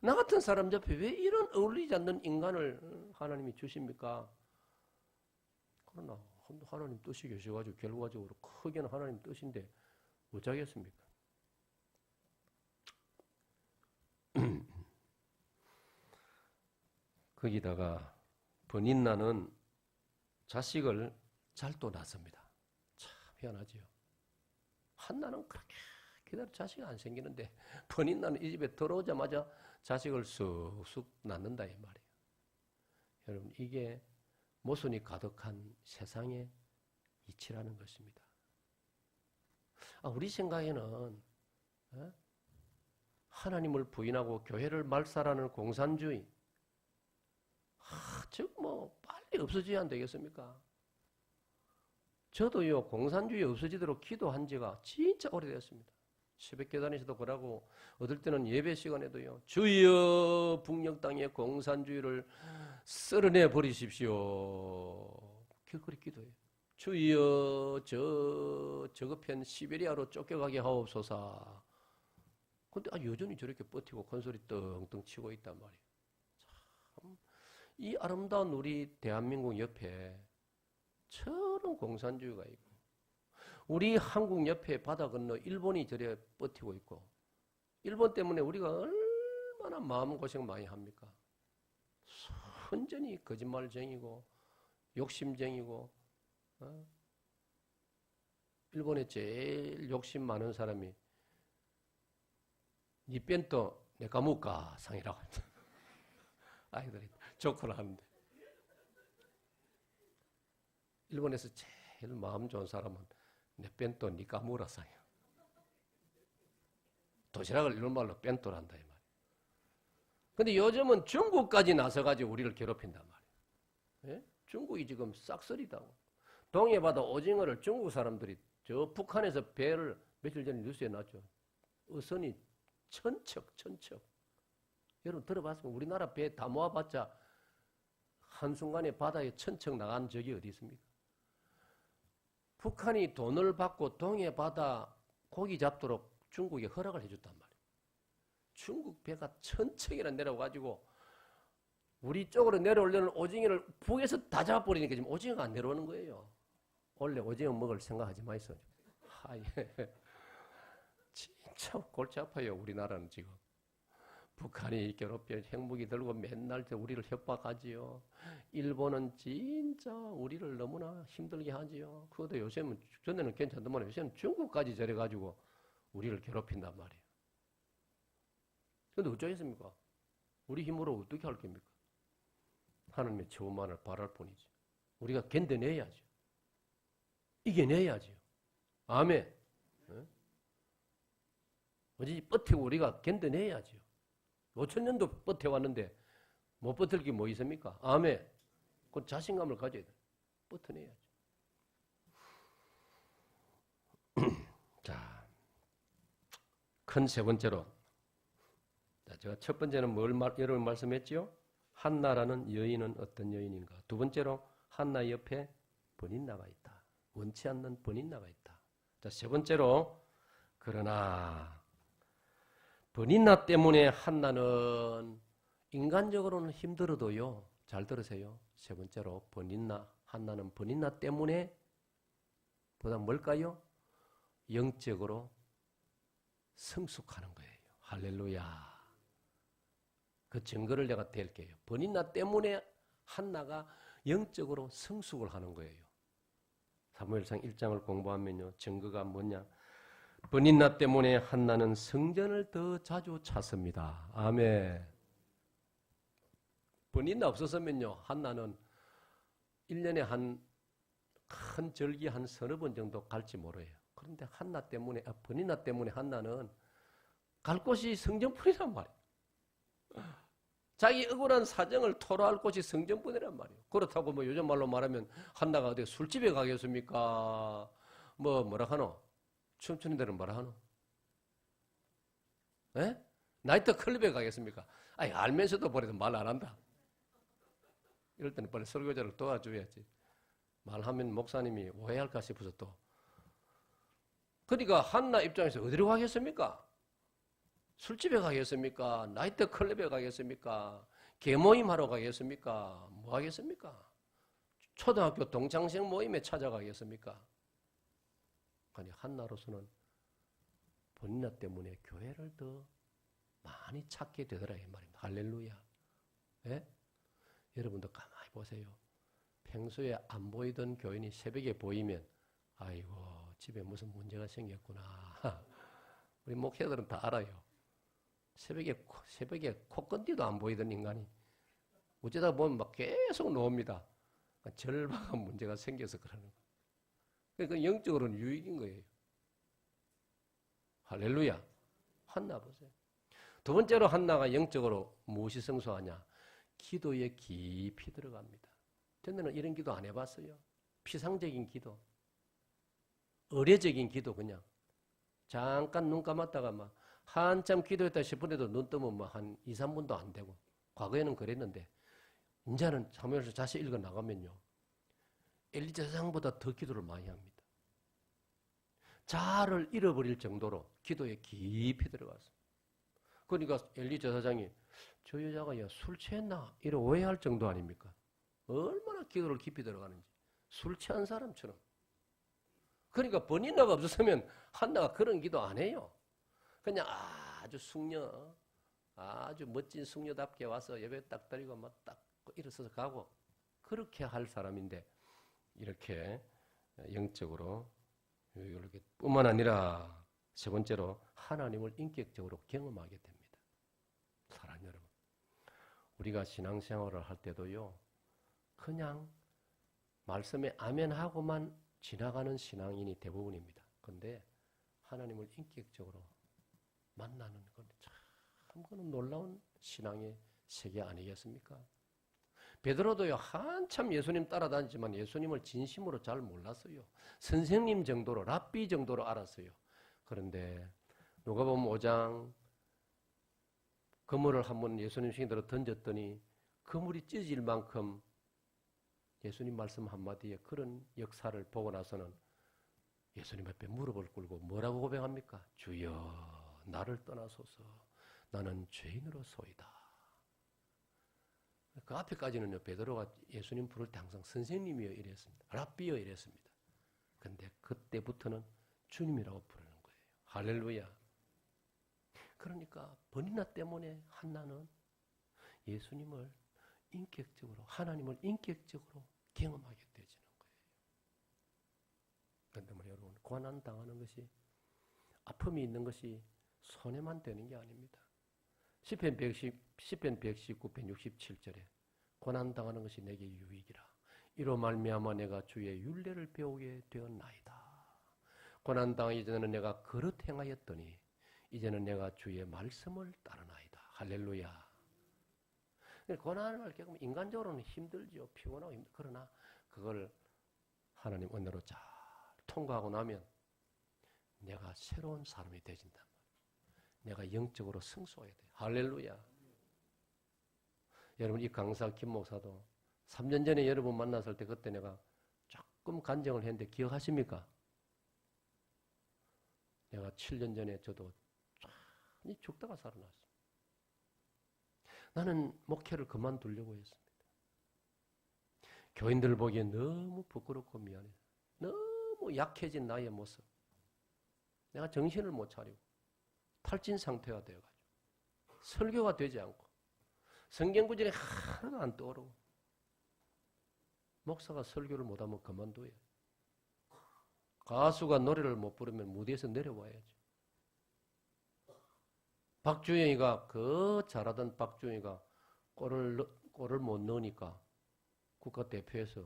나 같은 사람 옆에 왜 이런 어울리지 않는 인간을 하나님이 주십니까? 그러나 하나님 뜻이 계셔가지고 결과적으로 크게는 하나님 뜻인데 어쩌겠습니까? 거기다가 번인나는 자식을 잘 또 낳습니다. 참 희한하지요. 한나는 그렇게 기다려 자식이 안 생기는데 번인나는 이 집에 들어오자마자 자식을 쑥쑥 낳는다 이 말이에요. 여러분 이게 모순이 가득한 세상의 이치라는 것입니다. 우리 생각에는 하나님을 부인하고 교회를 말살하는 공산주의 즉 빨리 없어져야 안 되겠습니까? 저도요 공산주의 없어지도록 기도한 지가 진짜 오래됐습니다. 새벽 계단에서도 그러고 어떨 때는 예배 시간에도요 주여 북녘 땅의 공산주의를 쓸어내 버리십시오. 그렇게 기도해요. 주여 저급한 시베리아로 쫓겨가게 하옵소서. 근데 여전히 저렇게 버티고 큰소리 떵떵 치고 있단 말이에요. 참, 이 아름다운 우리 대한민국 옆에 저런 공산주의가 있고 우리 한국 옆에 바다 건너 일본이 저래 버티고 있고, 일본 때문에 우리가 얼마나 마음고생 많이 합니까? 완전히 거짓말쟁이고 욕심쟁이고, 일본에 제일 욕심 많은 사람이 니 뺀또 내가 묵까 상이라고 합니다. 아이들이 조크를 하는데, 일본에서 제일 마음 좋은 사람은 내 뺀또 니가 무라 상이야. 도시락을 일본말로 뺀또란다 이 말이야. 근데 요즘은 중국까지 나서가지고 우리를 괴롭힌단 말이야. 예? 중국이 지금 싹쓸이다고. 동해바다 오징어를 중국 사람들이 저 북한에서 배를 며칠 전에 뉴스에 났죠. 어선이 천척. 여러분 들어봤습니까? 우리나라 배 다 모아봤자 한순간에 바다에 천척 나간 적이 어디 있습니까? 북한이 돈을 받고 동해바다 고기 잡도록 중국에 허락을 해줬단 말이에요. 중국 배가 천척이나 내려와가지고 우리 쪽으로 내려오려는 오징어를 북에서 다 잡아버리니까 지금 오징어가 안 내려오는 거예요. 원래 오징어 먹을 생각하지 마이소. 진짜 골치 아파요. 우리나라는 지금. 북한이 괴롭혀 핵무기 들고 맨날 우리를 협박하지요. 일본은 진짜 우리를 너무나 힘들게 하지요. 그것도 요새는 전에는 괜찮더만 요새는 중국까지 저래가지고 우리를 괴롭힌단 말이에요. 근데 어쩌겠습니까? 우리 힘으로 어떻게 할 겁니까? 하나님의 저만을 바랄 뿐이지. 우리가 견뎌내야죠. 이겨내야죠. 아멘. 어찌 버티고 우리가 견뎌내야죠. 5,000년도 버텨왔는데 못 버틸 게 뭐 있습니까? 아멘. 그 자신감을 가져야 돼. 버텨내야죠. 자, 큰 세 번째로. 자, 제가 첫 번째는 여러분 말씀했죠? 한나라는 여인은 어떤 여인인가? 두 번째로 한나 옆에 번인나가 있다. 원치 않는 번인나가 있다. 자, 세 번째로 그러나 번인나 때문에 한나는 인간적으로는 힘들어도요. 잘 들으세요. 세 번째로 한나는 번인나 때문에 보다 뭘까요? 영적으로 성숙하는 거예요. 할렐루야. 그 증거를 내가 댈게요. 번인나 때문에 한나가 영적으로 성숙을 하는 거예요. 사무엘상 1장을 공부하면요. 증거가 뭐냐? 번인나 때문에 한나는 성전을 더 자주 찾습니다. 아멘. 번인나 없었으면요. 한나는 1년에 큰 절기 한 서너 번 정도 갈지 모르요. 그런데 번인나 때문에 한나는 갈 곳이 성전뿐이란 말이에요. 자기 억울한 사정을 토로할 곳이 성전뿐이란 말이에요. 그렇다고 뭐 요즘 말로 말하면 한나가 어디 술집에 가겠습니까? 뭐라 하노? 춤추는 데는 뭐라 하노? 에? 나이트 클럽에 가겠습니까? 아니, 알면서도 버려도 말 안 한다. 이럴 때는 빨리 설교자를 도와줘야지. 말하면 목사님이 오해할까 싶어서 또. 그러니까 한나 입장에서 어디로 가겠습니까? 술집에 가겠습니까? 나이트 클럽에 가겠습니까? 계모임 하러 가겠습니까? 뭐 하겠습니까? 초등학교 동창생 모임에 찾아가겠습니까? 아니, 한나로서는 번인나 때문에 교회를 더 많이 찾게 되더라 이 말입니다. 할렐루야. 예? 여러분도 가만히 보세요. 평소에 안 보이던 교인이 새벽에 보이면 아이고 집에 무슨 문제가 생겼구나. 우리 목회자들은 다 알아요. 새벽에 코건띠도 안 보이던 인간이 어쩌다 보면 막 계속 나옵니다. 절박한 문제가 생겨서 그러는 거예요. 그러니까 영적으로는 유익인 거예요. 할렐루야. 한나 보세요. 두 번째로 한나가 영적으로 무엇이 성소하냐? 기도에 깊이 들어갑니다. 전에는 이런 기도 안 해봤어요. 피상적인 기도, 의례적인 기도 그냥 잠깐 눈 감았다가 막 한참 기도했다 싶은데도 눈 뜨면 뭐 한 2, 3분도 안 되고 과거에는 그랬는데 이제는 사무엘서 자세히 읽어 나가면요. 엘리 제사장보다 더 기도를 많이 합니다. 자아를 잃어버릴 정도로 기도에 깊이 들어갔어요. 그러니까 엘리 제사장이 저 여자가 술 취했나? 이래 오해할 정도 아닙니까? 얼마나 기도를 깊이 들어가는지. 술 취한 사람처럼. 그러니까 버니나가 없었으면 한나가 그런 기도 안 해요. 그냥 아주 숙녀, 아주 멋진 숙녀답게 와서 예배 딱 드리고 막 딱 일어서서 가고 그렇게 할 사람인데 이렇게 영적으로 이렇게 뿐만 아니라 세 번째로 하나님을 인격적으로 경험하게 됩니다. 사랑하는 여러분, 우리가 신앙생활을 할 때도요, 그냥 말씀에 아멘하고만 지나가는 신앙인이 대부분입니다. 그런데 하나님을 인격적으로 만나는 건 참 그는 놀라운 신앙의 세계 아니겠습니까? 베드로도요, 한참 예수님 따라다니지만 예수님을 진심으로 잘 몰랐어요. 선생님 정도로, 랍비 정도로 알았어요. 그런데 누가복음 5장 그물을 한번 예수님 신들어 던졌더니 그물이 찢어질 만큼 예수님 말씀 한마디에 그런 역사를 보고 나서는 예수님 앞에 무릎을 꿇고 뭐라고 고백합니까? 주여 나를 떠나소서 나는 죄인으로소이다. 그 앞에까지는요, 베드로가 예수님 부를 때 항상 선생님이여 이랬습니다. 랍비여 이랬습니다. 근데 그때부터는 주님이라고 부르는 거예요. 할렐루야. 그러니까 버니나 때문에 한나는 예수님을 인격적으로, 하나님을 인격적으로 경험하게 되어지는 거예요. 그런데 여러분, 고난당하는 것이, 아픔이 있는 것이 손해만 되는 게 아닙니다. 시편 119편 167절에 고난당하는 것이 내게 유익이라. 이로 말미암아 내가 주의 율례를 배우게 되었나이다. 고난당하기 전에는 내가 그릇 행하였더니 이제는 내가 주의 말씀을 따르나이다. 할렐루야. 고난을 겪으면 인간적으로는 힘들죠. 피곤하고 힘들죠. 그러나 그걸 하나님 은혜로 잘 통과하고 나면 내가 새로운 사람이 되진단 말이에요. 내가 영적으로 승소해야 돼요. 할렐루야. 여러분, 이 강사 김 목사도 3년 전에 여러분 만났을 때 그때 내가 조금 간증을 했는데 기억하십니까? 내가 7년 전에 저도 죽다가 살아났습니다. 나는 목회를 그만두려고 했습니다. 교인들 보기에 너무 부끄럽고 미안해. 너무 약해진 나의 모습. 내가 정신을 못 차리고 탈진 상태가 되어가지고 설교가 되지 않고 성경 구절이 하나도 안 떠오르고 목사가 설교를 못하면 그만둬야 가수가 노래를 못 부르면 무대에서 내려와야지. 박주영이가 그 잘하던 박주영이가 골을 못 넣으니까 국가대표에서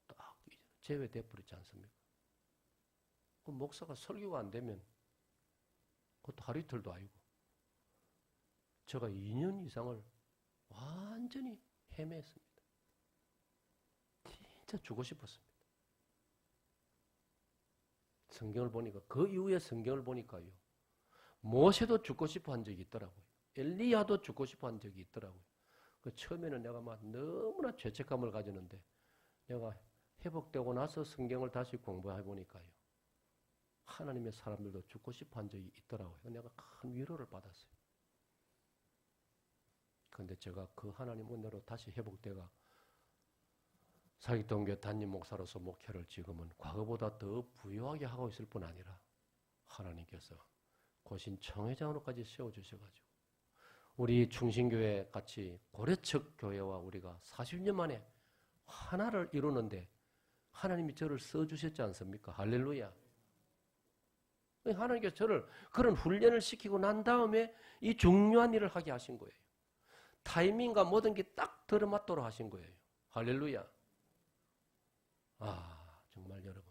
딱 제외돼 버리지 않습니까? 그 목사가 설교가 안 되면 그것도 하루 이틀도 아니고 제가 2년 이상을 완전히 헤맸습니다. 진짜 죽고 싶었습니다. 성경을 보니까 그 이후에 성경을 보니까요. 모세도 죽고 싶어 한 적이 있더라고요. 엘리야도 죽고 싶어 한 적이 있더라고요. 그 처음에는 내가 막 너무나 죄책감을 가졌는데 내가 회복되고 나서 성경을 다시 공부해 보니까요. 하나님의 사람들도 죽고 싶어 한 적이 있더라고요. 내가 큰 위로를 받았어요. 그런데 제가 그 하나님 은혜로 다시 회복되가 사직동교회 담임 목사로서 목회를 지금은 과거보다 더 부유하게 하고 있을 뿐 아니라 하나님께서 고신 청회장으로까지 세워주셔가지고 우리 충신교회 같이 고려척 교회와 우리가 40년 만에 하나를 이루는데 하나님이 저를 써주셨지 않습니까? 할렐루야. 하나님께서 저를 그런 훈련을 시키고 난 다음에 이 중요한 일을 하게 하신 거예요. 타이밍과 모든 게 딱 들어맞도록 하신 거예요. 할렐루야. 아, 정말 여러분.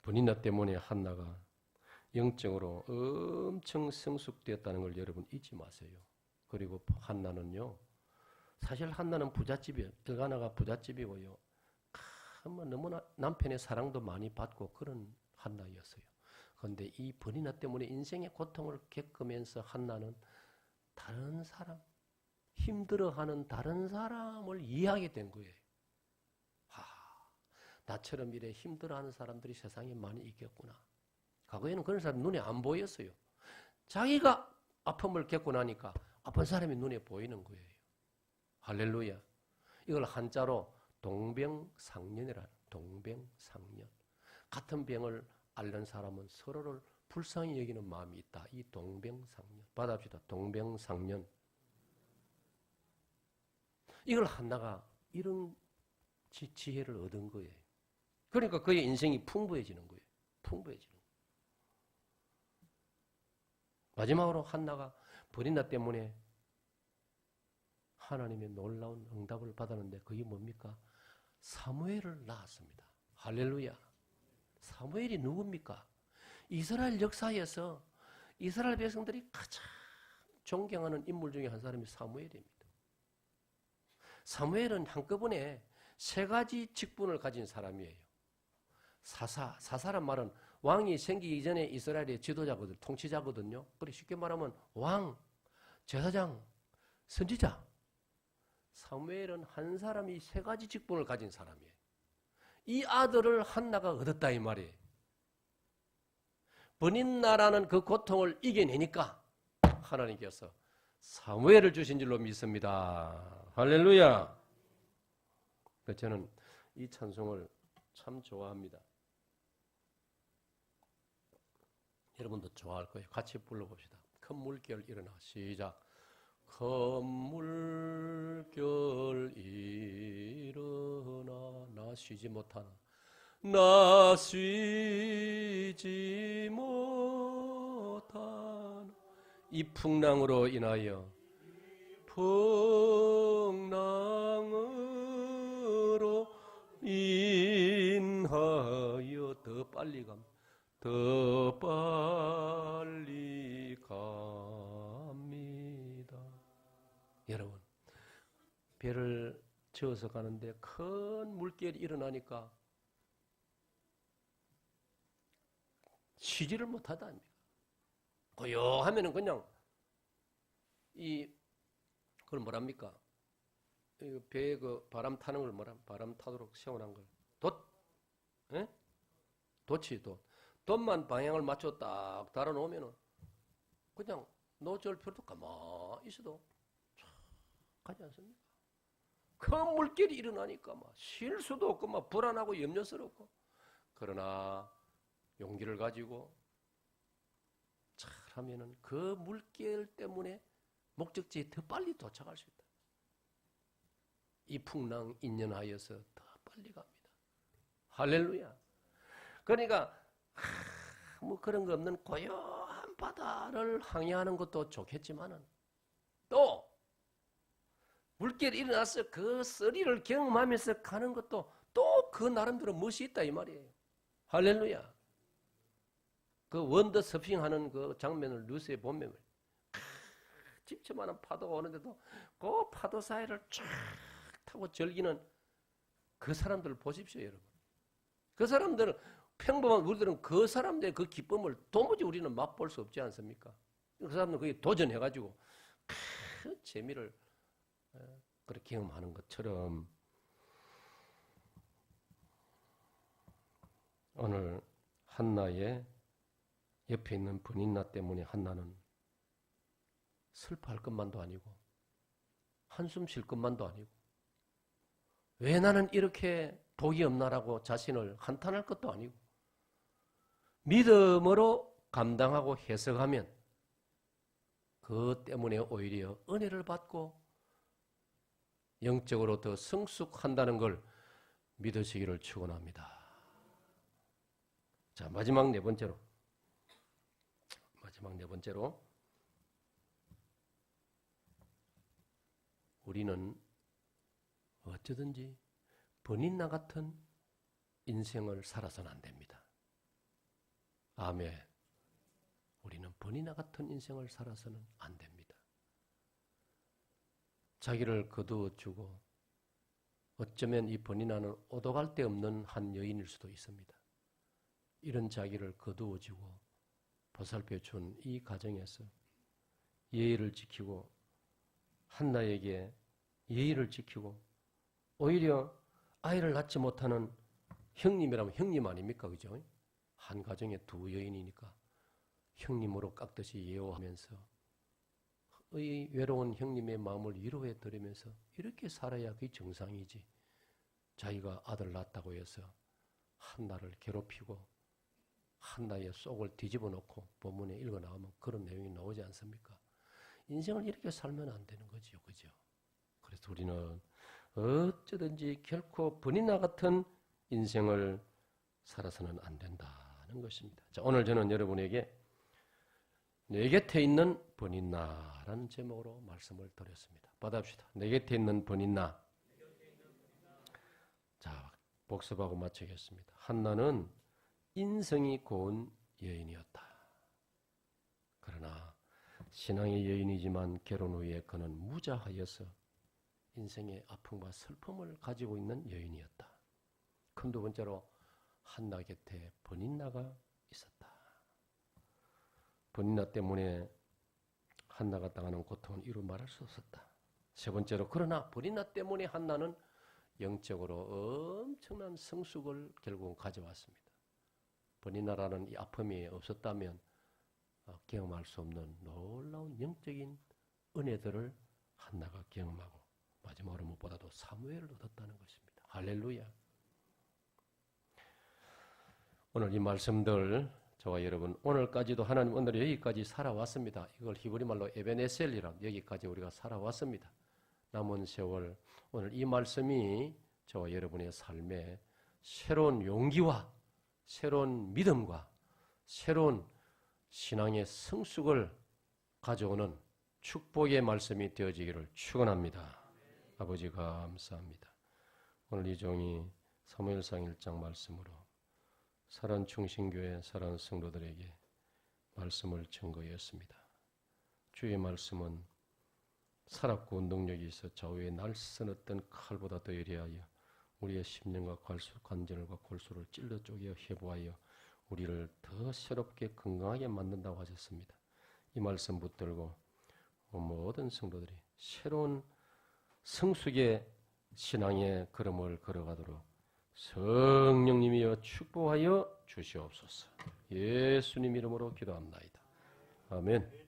버니나 때문에 한나가 영적으로 엄청 성숙되었다는 걸 여러분 잊지 마세요. 그리고 한나는요. 사실 한나는 부잣집이에요. 엘가나가 부잣집이고요. 너무나 남편의 사랑도 많이 받고 그런 한나였어요. 그런데 이 버니나 때문에 인생의 고통을 겪으면서 한나는 다른 사람, 힘들어하는 다른 사람을 이해하게 된 거예요. 나처럼 이래 힘들어하는 사람들이 세상에 많이 있겠구나. 과거에는 그런 사람이 눈에 안 보였어요. 자기가 아픔을 겪고 나니까 아픈 사람이 눈에 보이는 거예요. 할렐루야. 이걸 한자로 동병상련이라는 거예요. 동병상련. 같은 병을 앓는 사람은 서로를 불쌍히 여기는 마음이 있다. 이 동병상련. 받아봅시다. 동병상련. 이걸 한나가 이런 지혜를 얻은 거예요. 그러니까 그의 인생이 풍부해지는 거예요. 풍부해지는 거예요. 마지막으로 한나가 버린나 때문에 하나님의 놀라운 응답을 받았는데 그게 뭡니까? 사무엘을 낳았습니다. 할렐루야. 사무엘이 누굽니까? 이스라엘 역사에서 이스라엘 백성들이 가장 존경하는 인물 중에 한 사람이 사무엘입니다. 사무엘은 한꺼번에 세 가지 직분을 가진 사람이에요. 사사란 말은 왕이 생기기 전에 이스라엘의 지도자거든, 통치자거든요. 그래 쉽게 말하면 왕, 제사장, 선지자. 사무엘은 한 사람이 세 가지 직분을 가진 사람이에요. 이 아들을 한나가 얻었다 이 말이에요. 버닌나라는 그 고통을 이겨내니까 하나님께서 사무엘을 주신 줄로 믿습니다. 할렐루야. 저는 이 찬송을 참 좋아합니다. 여러분도 좋아할 거예요. 같이 불러봅시다. 큰 물결 일어나. 시작. 큰 물결 일어나. 나 쉬지 못하나. 나 쉬지 못하나. 이 풍랑으로 인하여 풍랑으로 인하여 더 빨리 갑니다. 더 빨리 갑니다. 여러분, 배를 저어서 가는데 큰 물결이 일어나니까 쉬지를 못하다 아닙니까? 고요하면은 그냥 그걸 뭐랍니까? 배에 그 바람 타는 걸 바람 타도록 세워놓은 걸 돛이 돛만 방향을 맞춰 딱 달아놓으면은 그냥 노저을 필요도 가만히 있어도 쫙 가지 않습니까? 큰 물결이 일어나니까 막 쉴 수도 없고 막 불안하고 염려스럽고, 그러나 용기를 가지고 잘하면은 그 물결 때문에 목적지에 더 빨리 도착할 수 있다. 이 풍랑 인연하여서 더 빨리 갑니다. 할렐루야. 그러니까 뭐 그런 거 없는 고요한 바다를 항해하는 것도 좋겠지만은 또 물결이 일어나서 그 소리를 경험하면서 가는 것도 또 그 나름대로 멋이 있다 이 말이에요. 할렐루야. 그 원더 서핑하는 그 장면을 뉴스에 보면 집처만한 파도가 오는데도 그 파도 사이를 쫙 타고 즐기는 그 사람들을 보십시오, 여러분. 그 사람들은 평범한 우리들은 그 사람들의 그 기쁨을 도무지 우리는 맛볼 수 없지 않습니까? 그 사람들은 거기 도전해가지고 큰 재미를 그렇게 경험하는 것처럼 오늘 한나의 옆에 있는 버닌나 때문에 한나는 슬퍼할 것만도 아니고 한숨 쉴 것만도 아니고 왜 나는 이렇게 복이 없나라고 자신을 한탄할 것도 아니고 믿음으로 감당하고 해석하면 그 때문에 오히려 은혜를 받고 영적으로 더 성숙한다는 걸 믿으시기를 축원합니다. 자, 마지막 네 번째로 우리는 어쩌든지 버닌나 같은 인생을 살아서는 안 됩니다. 아멘. 우리는 버닌나 같은 인생을 살아서는 안 됩니다. 자기를 거두어주고 어쩌면 이 버닌나는 오도갈 데 없는 한 여인일 수도 있습니다. 이런 자기를 거두어주고 보살펴준 이 가정에서 예의를 지키고 한나에게 예의를 지키고 오히려 아이를 낳지 못하는 형님이라면 형님 아닙니까? 그죠? 한 가정에 두 여인이니까 형님으로 깍듯이 예우하면서 이 외로운 형님의 마음을 위로해 드리면서 이렇게 살아야 그게 정상이지. 자기가 아들 낳았다고 해서 한나를 괴롭히고 한나의 속을 뒤집어 놓고 본문에 읽어 나오면 그런 내용이 나오지 않습니까? 인생을 이렇게 살면 안 되는 거지요. 그죠? 그래서 우리는 어쩌든지 결코 번이나 같은 인생을 살아서는 안 된다는 것입니다. 자, 오늘 저는 여러분에게 내 곁에 있는 번이나라는 제목으로 말씀을 드렸습니다. 받아봅시다. 내 곁에 있는 번이나. 자, 복습하고 마치겠습니다. 한나는 인성이 고운 여인이었다. 그러나 신앙의 여인이지만 결혼 후에 그는 무자하여서 인생의 아픔과 슬픔을 가지고 있는 여인이었다. 큰 두 번째로 한나 곁에 번이나가 있었다. 번이나 때문에 한나가 당하는 고통은 이루 말할 수 없었다. 세 번째로 그러나 번이나 때문에 한나는 영적으로 엄청난 성숙을 결국은 가져왔습니다. 번이나라는 이 아픔이 없었다면 경험할 수 없는 놀라운 영적인 은혜들을 한나가 경험하고 마지막으로 무엇보다도 사무엘을 얻었다는 것입니다. 할렐루야. 오늘 이 말씀들 저와 여러분 오늘까지도 하나님 오늘 여기까지 살아왔습니다. 이걸 히브리 말로 에베네셀이라 여기까지 우리가 살아왔습니다. 남은 세월 오늘 이 말씀이 저와 여러분의 삶에 새로운 용기와 새로운 믿음과 새로운 신앙의 성숙을 가져오는 축복의 말씀이 되어지기를 축원합니다. 아버지 감사합니다. 오늘 이 종이 사무엘상 1장 말씀으로 사랑 충신교회 사랑 성도들에게 말씀을 증거했습니다. 주의 말씀은 살았고 운동력이 있어 좌우에 날선 어떤 칼보다 더 예리하여 우리의 심령과 관절과 골수를 찔러 쪼개 해부하여 우리를 더 새롭게 건강하게 만든다고 하셨습니다. 이 말씀 붙들고 모든 성도들이 새로운 성숙의 신앙의 걸음을 걸어가도록 성령님이여 축복하여 주시옵소서. 예수님 이름으로 기도합나이다. 아멘.